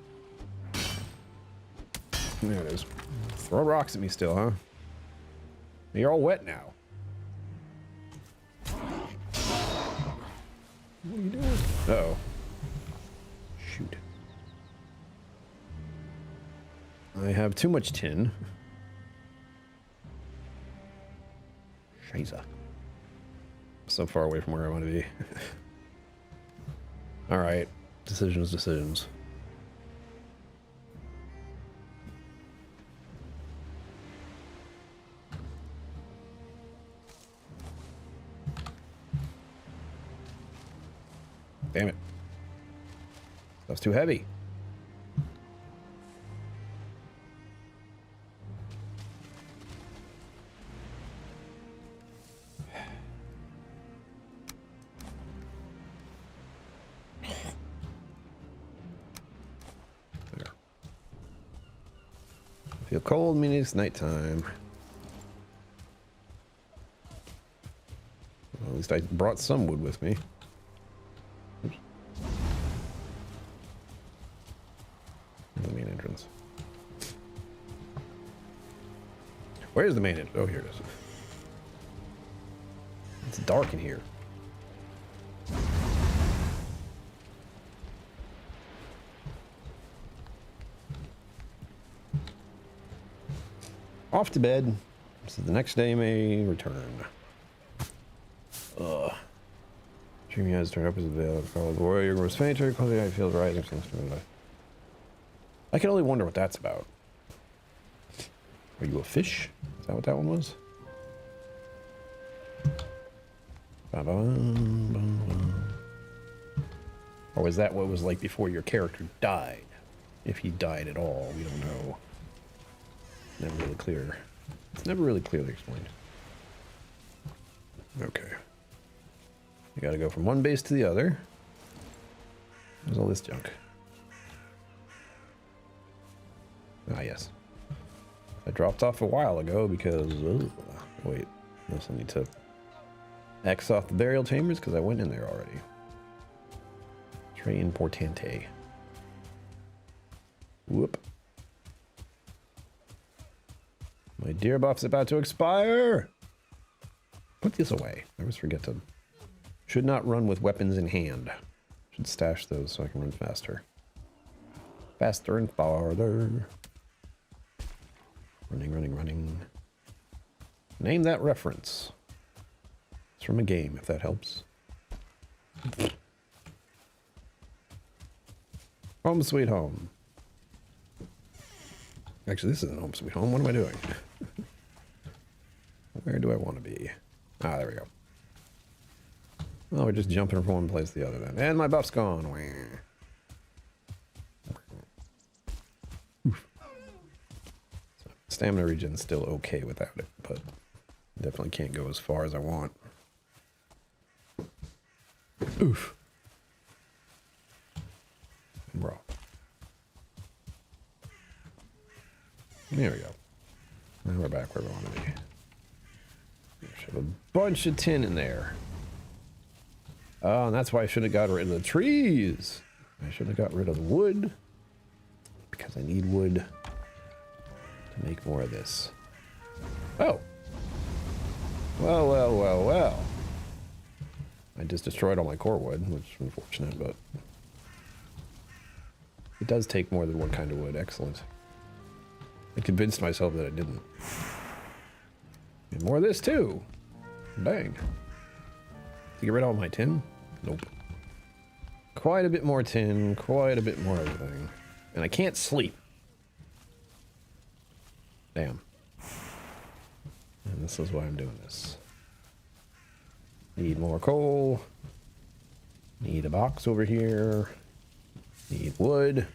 There it is. Throw rocks at me still, huh? You're all wet now. What are you doing? Uh-oh. Shoot. I have too much tin. Scheiße. So far away from where I want to be. Alright. Decisions. Damn it. That's too heavy. Feel cold, meaning it's nighttime. Well, at least I brought some wood with me. Oops. The main entrance. Where's the main entrance? Oh, here it is. It's dark in here. Off to bed. So the next day may return. Dreaming eyes turn up as the veil of called warrior grows fainter, closing eye feels rising. I can only wonder what that's about. Are you a fish? Is that what that one was? Or was that what it was like before your character died? If he died at all, we don't know. Never really clear. It's never really clearly explained. Okay. You gotta go from one base to the other. There's all this junk. Ah, yes. I dropped off a while ago because... wait. I also need to X off the burial chambers because I went in there already. Très importante. Whoop. My deer buff's about to expire. Put this away. I always forget to. Should not run with weapons in hand. Should stash those so I can run faster. Faster and farther. Running, running, running. Name that reference. It's from a game, if that helps. Home sweet home. Actually, this isn't home sweet home. What am I doing? Where do I want to be? Ah, there we go. Oh, we're just jumping from one place to the other then. And my buff's gone. Oof. So, stamina regen's still okay without it, but definitely can't go as far as I want. Oof. Bro. There we go. Now we're back where we want to be. Should have a bunch of tin in there. Oh, and that's why I should have got rid of the trees. I should have got rid of the wood. Because I need wood to make more of this. Oh. Well, well, well, well. I just destroyed all my core wood, which is unfortunate, but... it does take more than one kind of wood. Excellent. I convinced myself that it didn't. And more of this too. Bang. To get rid of all my tin? Nope. Quite a bit more tin, quite a bit more everything. And I can't sleep. Damn. And this is why I'm doing this. Need more coal. Need a box over here. Need wood.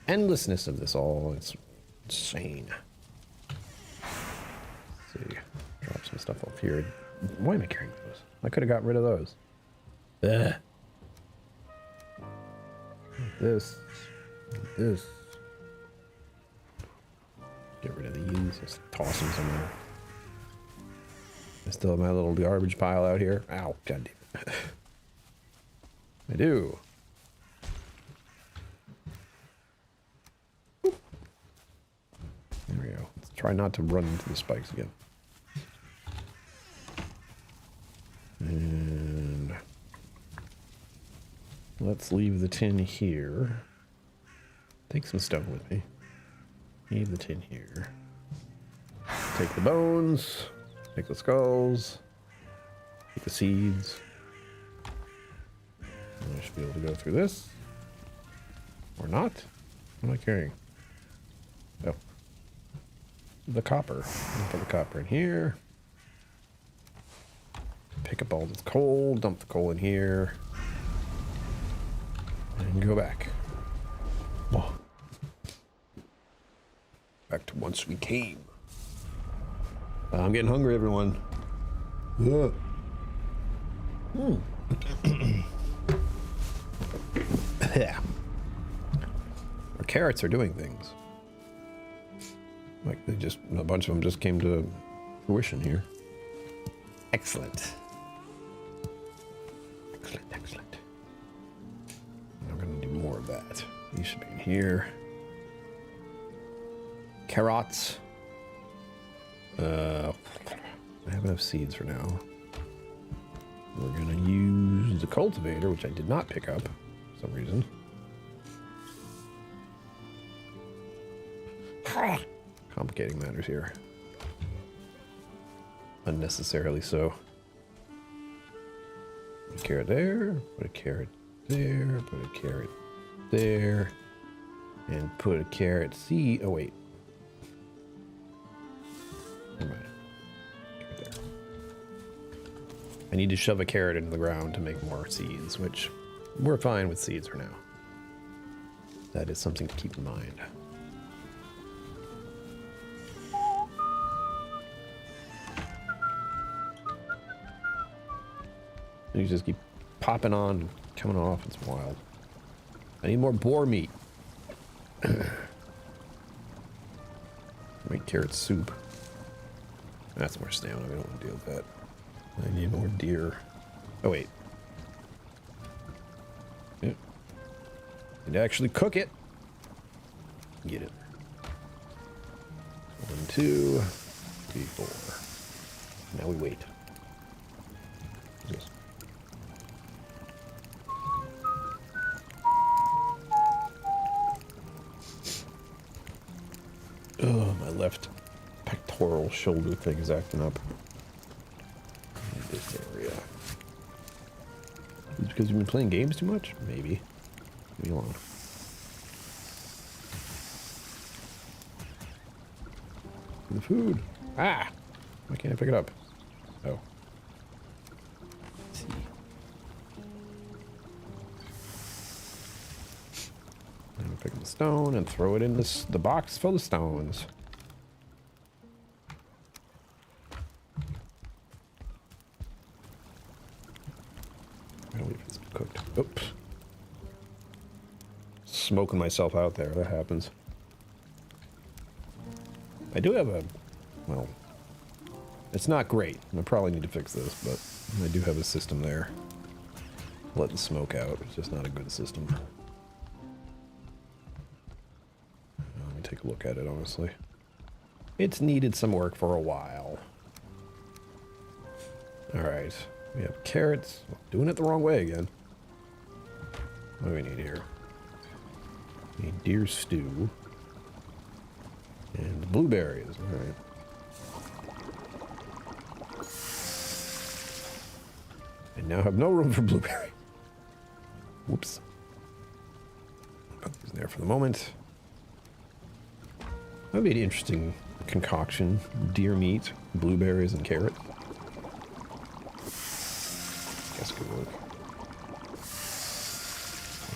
Endlessness of this all. It's insane. Let's see. Drop some stuff off here. Why am I carrying those? I could have got rid of those. Ugh. This. This. Get rid of these. Just toss them somewhere. I still have my little garbage pile out here. Ow, god damn it. I do. There we go. Let's try not to run into the spikes again. And let's leave the tin here. Take some stone with me. Leave the tin here. Take the bones. Take the skulls. Take the seeds. And I should be able to go through this. Or not. What am I carrying? Oh. The copper. I'll put the copper in here. Pick up all this coal. Dump the coal in here. And go back. Oh. Back to whence we came. I'm getting hungry, everyone. Yeah. Yeah. Our carrots are doing things. Like they just, a bunch of them just came to fruition here. Excellent. Excellent, excellent. I'm gonna do more of that. These should be in here. Carrots. I have enough seeds for now. We're gonna use the cultivator, which I did not pick up for some reason. Complicating matters here. Unnecessarily so. Put a carrot there, put a carrot there, put a carrot there, and put a carrot seed. Oh, wait. Never mind. Carrot there. I need to shove a carrot into the ground to make more seeds, which we're fine with seeds for now. That is something to keep in mind. You just keep popping on and coming off. It's wild. I need more boar meat. Make carrot soup. That's more stamina. We don't want to deal with that. I need more deer. Oh, wait. Yeah. Need to actually cook it. Get it. 1, 2, 3, 4. Now we wait. What's this? Oh, my left pectoral shoulder thing is acting up. In this area. Is it because you've been playing games too much? Maybe. Leave me alone. The food. Ah! Why can't I pick it up? Oh. Let's see. I'm gonna pick up the stone and throw it in this, the box full of stones. I don't believe it's cooked. Oops. Smoking myself out there. That happens. I do have a, well, it's not great. I probably need to fix this, but I do have a system there. Let the smoke out. It's just not a good system. Let me take a look at it, honestly. It's needed some work for a while. Alright. We have carrots. Doing it the wrong way again. What do we need here? We need deer stew. And blueberries. Alright. I now have no room for blueberry. Whoops. Put these in there for the moment. That would be an interesting concoction. Deer meat, blueberries, and carrot. Guess it could work.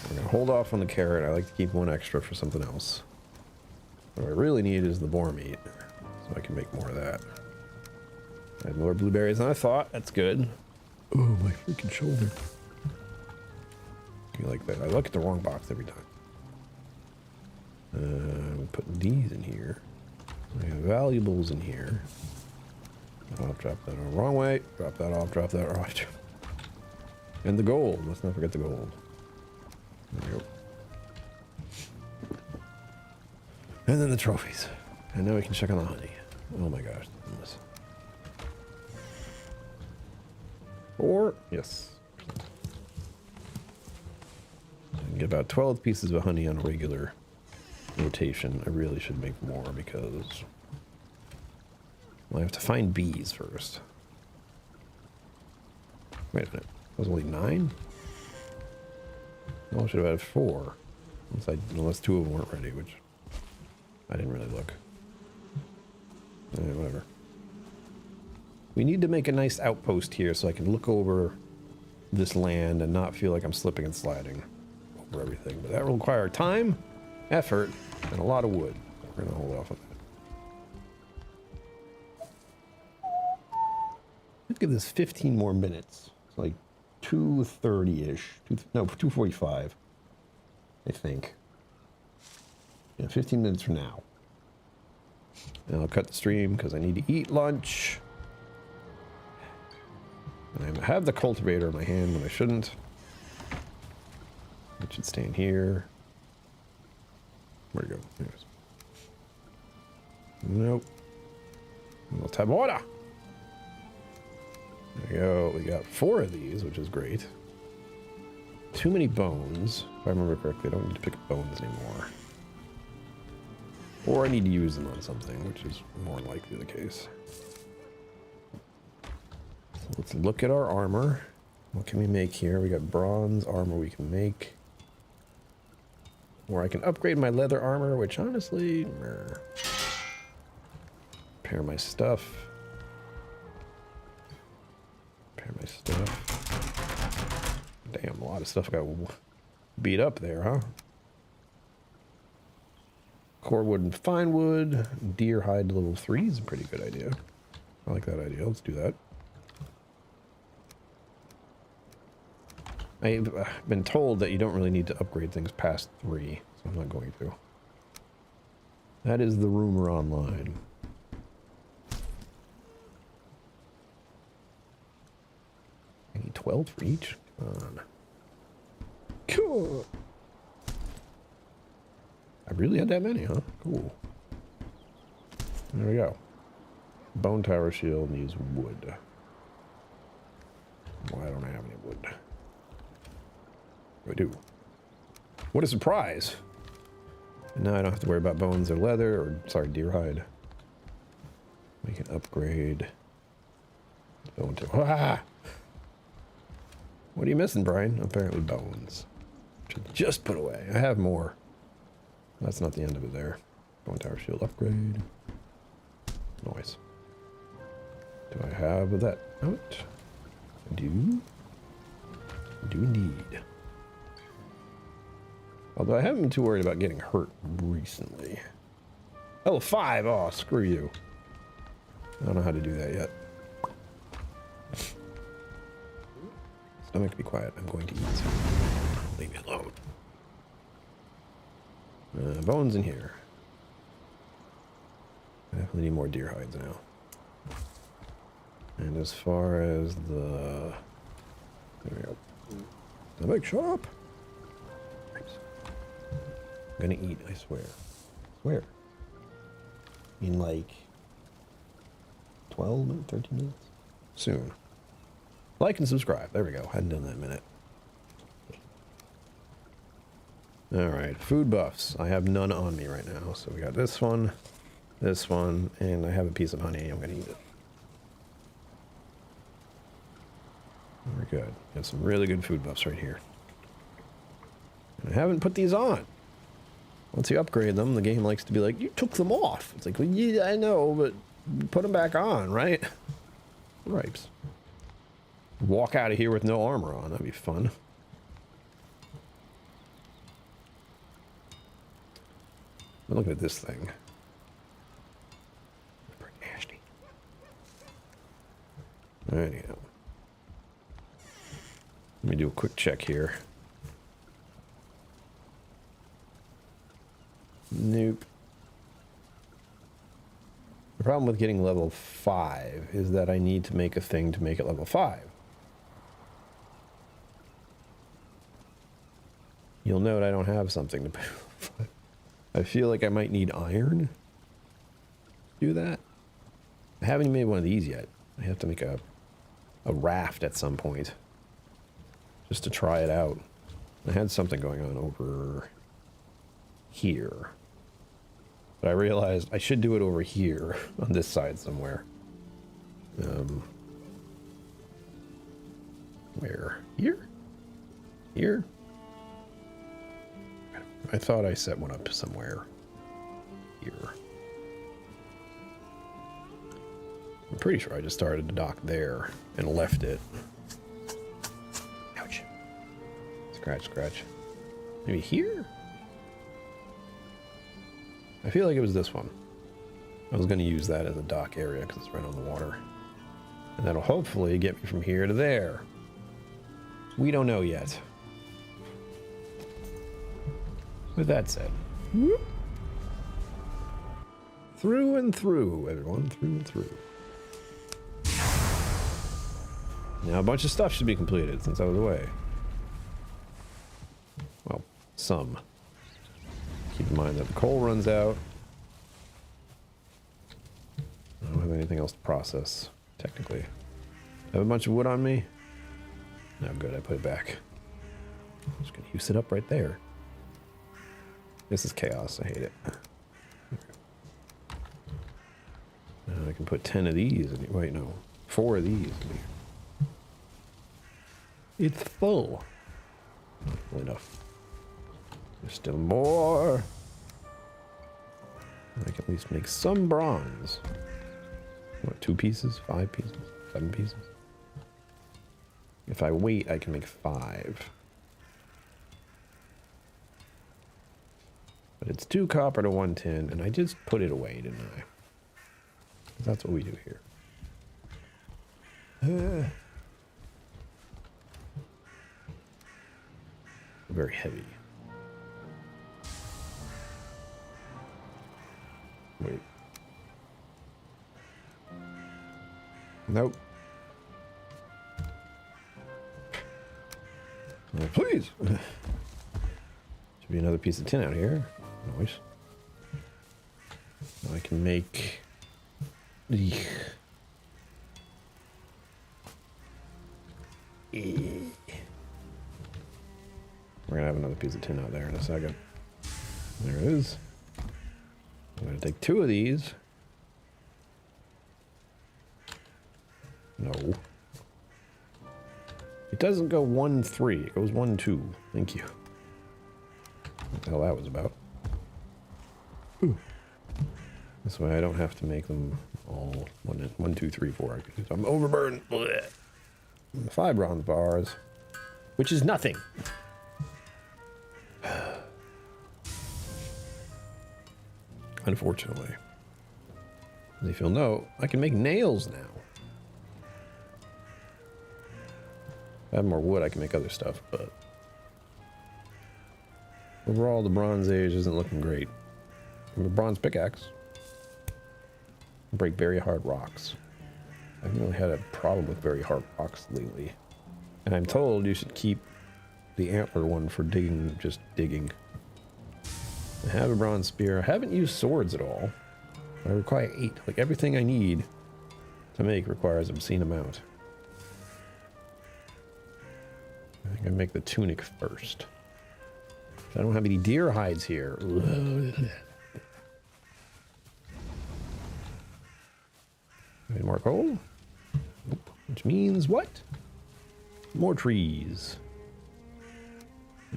We're going to hold off on the carrot. I like to keep one extra for something else. What I really need is the boar meat, so I can make more of that. I have more blueberries than I thought. That's good. Oh, my freaking shoulder. You like that? I look at the wrong box every time. We're putting these in here. We have valuables in here. I'll drop that on the wrong way. Drop that off. Drop that off. And the gold. Let's not forget the gold. There we go. And then the trophies. And now we can check on the honey. Oh my gosh. Or, yes. I can get about 12 pieces of honey on a regular rotation. I really should make more because, well, I have to find bees first. Wait a minute. That was only 9? Well, I should have had 4. Unless 2 of them weren't ready, which I didn't really look. Whatever. We need to make a nice outpost here so I can look over this land and not feel like I'm slipping and sliding over everything. But that will require time, effort, and a lot of wood. We're going to hold off on that. Let's give this 15 more minutes. It's like 2:30-ish. No, 2:45, I think. Yeah, 15 minutes from now. And I'll cut the stream because I need to eat lunch. And I have the cultivator in my hand when I shouldn't. It should stay in here. Where'd it go? There it is. Nope. Let's have water. There we go. We got 4 of these, which is great. Too many bones. If I remember correctly, I don't need to pick up bones anymore. Or I need to use them on something, which is more likely the case. So let's look at our armor. What can we make here? We got bronze armor we can make. Or I can upgrade my leather armor, which honestly... Repair my stuff. Repair my stuff. Damn, a lot of stuff got beat up there, huh? Core wood and fine wood. Deer hide level 3 is a pretty good idea. I like that idea. Let's do that. I've been told that you don't really need to upgrade things past 3, so I'm not going to. That is the rumor online. I need 12 for each? Come on. Cool. I really had that many, huh? Cool. There we go. Bone tower shield needs wood. Why don't I have any wood? I do. What a surprise! And now I don't have to worry about bones or leather, or sorry, deer hide. We can upgrade. Bone to ah! What are you missing, Brian? Apparently bones. Should just put away. I have more. That's not the end of it there. Bone tower shield upgrade. Nice. Do I have that out? I do. I do indeed. Although I haven't been too worried about getting hurt recently. Level 5! Oh, screw you. I don't know how to do that yet. Stomach, be quiet. I'm going to eat some. Leave me alone. Bones in here. I definitely need more deer hides now. And as far as the... There we go. Stomach shop! I'm gonna eat, I swear. Swear. In like 12 minutes, 13 minutes? Soon. Like and subscribe. There we go. Hadn't done that in a minute. Alright, food buffs. I have none on me right now. So we got this one, and I have a piece of honey. I'm gonna eat it. Very good. Got some really good food buffs right here. And I haven't put these on. Once you upgrade them, the game likes to be like, you took them off. It's like, well, yeah, I know, but put them back on, right? Ripes. Walk out of here with no armor on. That'd be fun. Look at this thing. Pretty nasty. Anyhow. Let me do a quick check here. Nope. The problem with getting level 5 is that I need to make a thing to make it level 5. You'll note I don't have something to put. I feel like I might need iron to do that. I haven't even made one of these yet. I have to make a raft at some point just to try it out. I had something going on over here. But I realized I should do it over here on this side somewhere. Where? Here? Here? I thought I set one up somewhere here. I'm pretty sure I just started the dock there and left it. Ouch. Scratch, scratch. Maybe here? I feel like it was this one. I was going to use that as a dock area because it's right on the water. And that'll hopefully get me from here to there. We don't know yet. With that said, Through and through, everyone. Through and through. Now a bunch of stuff should be completed since I was away. Well, some. Keep in mind that the coal runs out. I don't have anything else to process, technically. I have a bunch of wood on me. No, good, I put it back. I'm just gonna use it up right there. This is chaos, I hate it. I can put 10 of these in here. Wait, no. 4 of these in here. It's full. Not full enough. There's still more. I can at least make some bronze. What, 2 pieces? 5 pieces? 7 pieces? If I wait, I can make 5. But it's 2 copper to 1 tin, and I just put it away, didn't I? That's what we do here. Very heavy. Wait. Nope. Please. Should be another piece of tin out here. Nice. Now I can make. We're gonna have another piece of tin out there in a second. There it is. I'm gonna take 2 of these. No. It doesn't go 1, 3. It goes 1, 2. Thank you. What the hell that was about. Ooh. This way I don't have to make them all 1, 2, 3, 4. I'm overburdened. 5 bronze bars, which is nothing. Unfortunately. As if you'll know, I can make nails now. If I have more wood, I can make other stuff, but overall, the Bronze Age isn't looking great. I'm a bronze pickaxe. Break very hard rocks. I haven't really had a problem with very hard rocks lately. And I'm told you should keep the antler one for digging, just digging. I have a bronze spear. I haven't used swords at all. I require 8. Like everything I need to make requires obscene amount. I think I make the tunic first. I don't have any deer hides here. Any more coal? Nope. Which means what? More trees.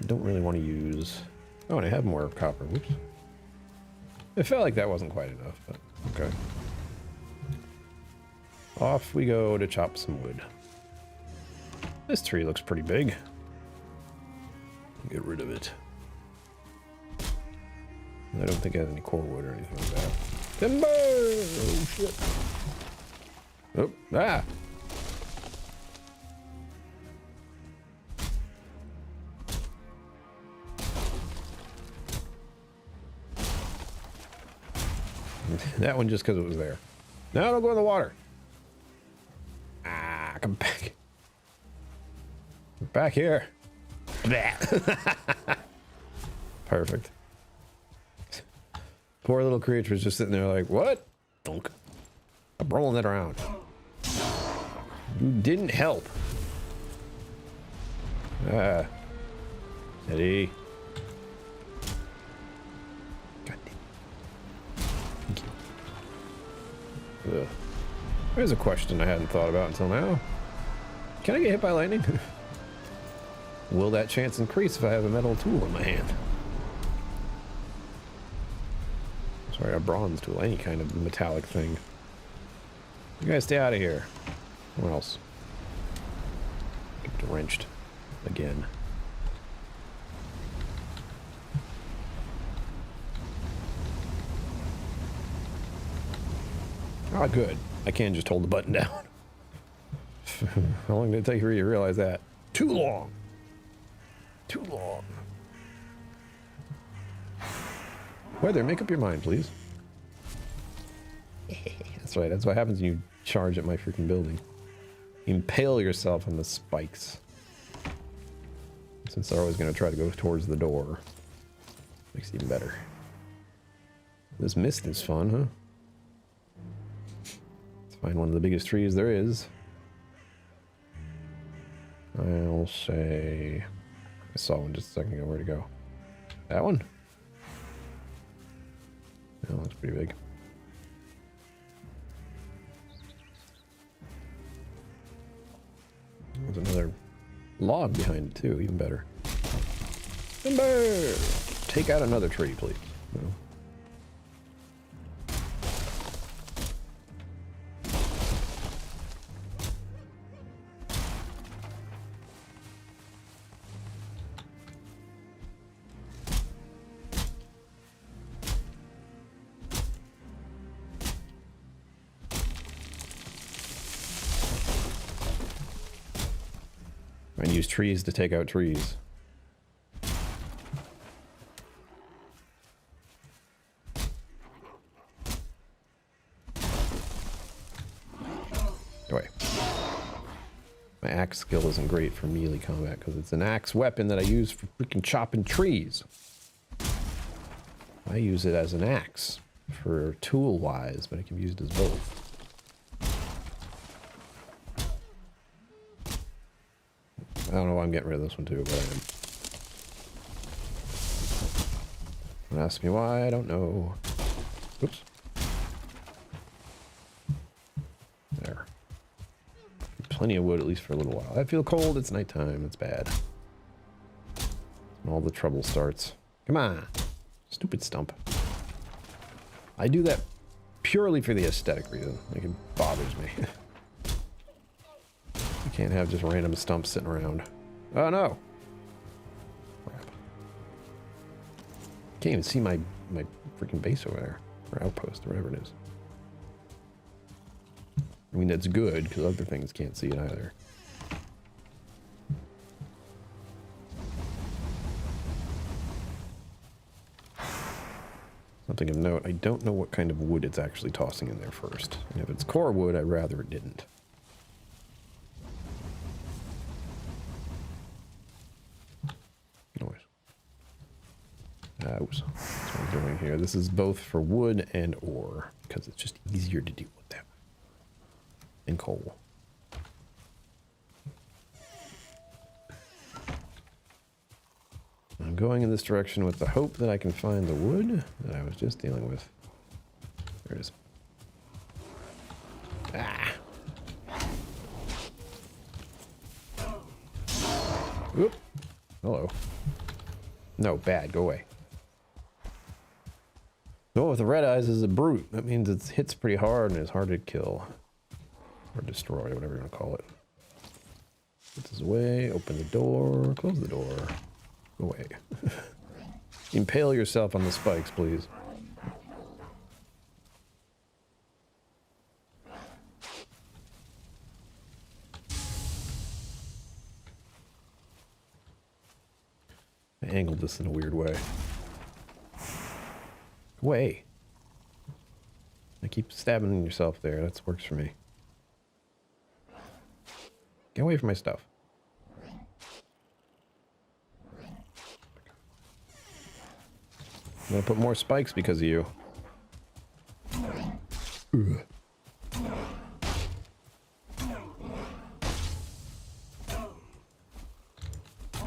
I don't really want to use... Oh, and I have more copper. Whoops. It felt like that wasn't quite enough, but okay. Off we go to chop some wood. This tree looks pretty big. Get rid of it. I don't think it has any core wood or anything like that. Timber! Oh, shit. Oh, ah! That one just because it was there. No, don't go in the water. Ah, come back. We're back here. Perfect. Poor little creature's just sitting there like, what? Dunk. I'm rolling it around. You didn't help. Ah. Eddie. God damn. Thank you. Ugh. There's a question I hadn't thought about until now. Can I get hit by lightning? Will that chance increase if I have a metal tool in my hand? Sorry, a bronze tool, any kind of metallic thing. You guys stay out of here. What else? Get drenched again. Ah, good. I can't just hold the button down. How long did it take for you to realize that? Too long. Too long. Weather, make up your mind, please. That's right. That's what happens when you charge at my freaking building. You impale yourself on the spikes. Since they're always going to try to go towards the door. Makes it even better. This mist is fun, huh? Let's find one of the biggest trees there is. I'll say... I saw one just a second ago. Where'd it go? That one? That looks pretty big. There's another log behind it too, even better. Timber! Take out another tree, please. No. And use trees to take out trees. Away. My axe skill isn't great for melee combat because it's an axe weapon that I use for freaking chopping trees. I use it as an axe for tool wise, but it can be used as both. I don't know why I'm getting rid of this one too, but I am. Don't ask me why, I don't know. Oops. There. Plenty of wood, at least for a little while. I feel cold, it's nighttime, it's bad. And all the trouble starts. Come on. Stupid stump. I do that purely for the aesthetic reason. Like, it bothers me. You can't have just random stumps sitting around. Oh no! Crap. Can't even see my freaking base over there. Or outpost, or whatever it is. I mean, that's good, because other things can't see it either. Something of note, I don't know what kind of wood it's actually tossing in there first. And if it's core wood, I'd rather it didn't. That's what I'm doing here. This is both for wood and ore, because it's just easier to deal with that. And coal. I'm going in this direction with the hope that I can find the wood that I was just dealing with. There it is. Ah! Oop. Hello. No, bad. Go away. Oh, with the red eyes is a brute. That means it hits pretty hard and it's hard to kill. Or destroy, whatever you want to call it. Put this away, open the door, close the door. Go away. Impale yourself on the spikes, please. I angled this in a weird way. Way. I keep stabbing yourself there. That works for me. Get away from my stuff. I'm gonna put more spikes because of you. Ugh.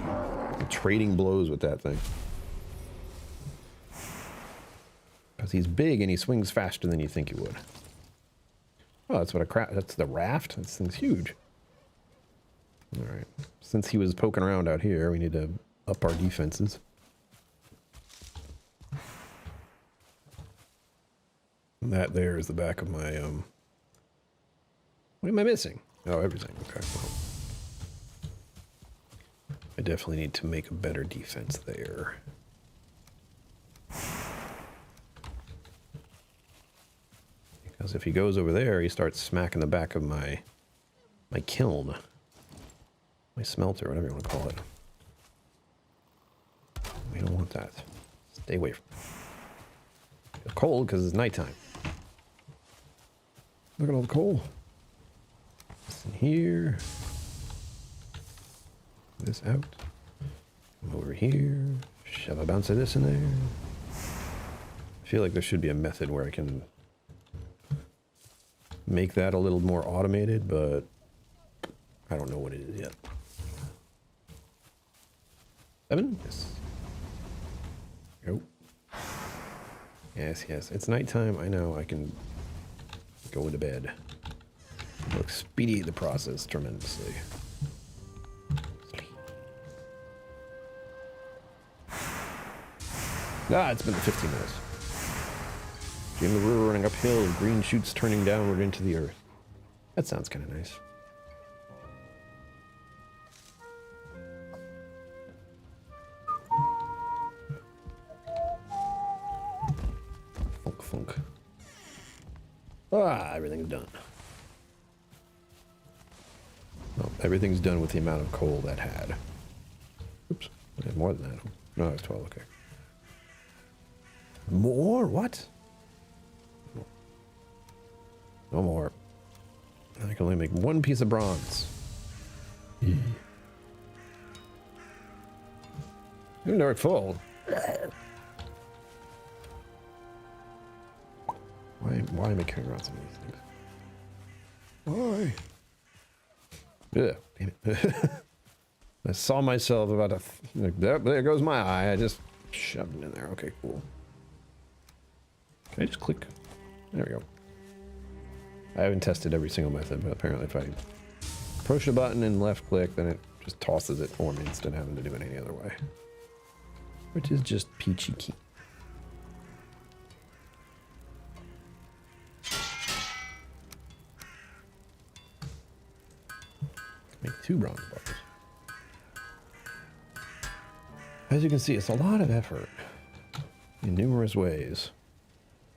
I'm trading blows with that thing. Because he's big and he swings faster than you think he would. Oh, that's what that's the raft? This thing's huge. Alright. Since he was poking around out here, we need to up our defenses. And that there is the back of my, What am I missing? Oh, everything. Okay. Well, I definitely need to make a better defense there. Because if he goes over there, he starts smacking the back of my kiln. My smelter, whatever you want to call it. We don't want that. Stay away from it. It's cold because it's nighttime. Look at all the coal. This in here. This out. Come over here. Shove a bounce of this in there. I feel like there should be a method where I can make that a little more automated, but I don't know what it is yet. 7? Yes. Go. Yes, yes. It's nighttime. I know. I can go to bed. It'll expedite the process tremendously. Ah, it's been 15 minutes. Dream the river running uphill, green shoots turning downward into the earth. That sounds kind of nice. Funk, funk. Ah, everything's done. Oh, everything's done with the amount of coal that had. Oops, I had more than that. No, it's 12, okay. More? What? No more. I can only make one piece of bronze. Inventory full. Why am I carrying around some of these things? Why? Yeah, damn it. I saw myself about to... Like, there goes my eye. I just shoved it in there. Okay, cool. Can I just click? There we go. I haven't tested every single method, but apparently if I push a button and left click, then it just tosses it for me instead of having to do it any other way. Which is just peachy keen. Make 2 bronze bars. As you can see, it's a lot of effort in numerous ways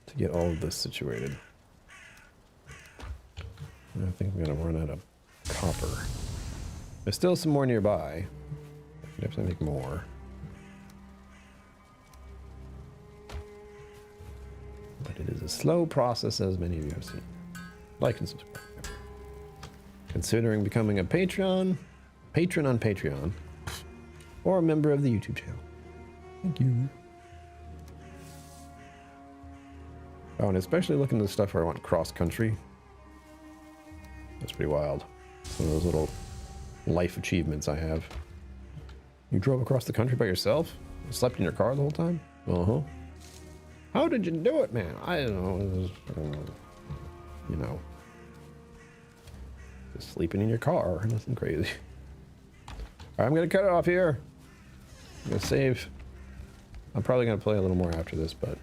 to get all of this situated. I think I'm gonna run out of copper. There's still some more nearby. I can definitely make more. But it is a slow process, as many of you have seen. Like and subscribe. Considering becoming a patron on Patreon, or a member of the YouTube channel. Thank you. Oh, and especially looking at the stuff where I want cross-country. That's pretty wild. Some of those little life achievements I have. You drove across the country by yourself? You slept in your car the whole time? Uh-huh. How did you do it, man? I don't know. It was, you know, just sleeping in your car. Nothing crazy. All right, I'm going to cut it off here. I'm going to save. I'm probably going to play a little more after this, but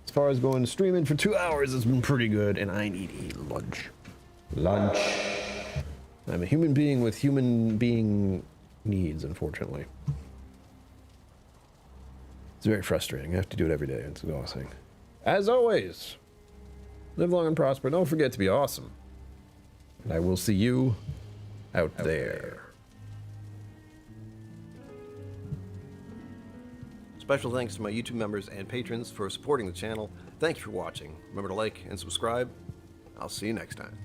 as far as going streaming for 2 hours, it's been pretty good, and I need a lunch. Lunch. I'm a human being with human being needs, unfortunately. It's very frustrating. I have to do it every day. It's exhausting. As always, live long and prosper. Don't forget to be awesome. And I will see you out there. Special thanks to my YouTube members and patrons for supporting the channel. Thank you for watching. Remember to like and subscribe. I'll see you next time.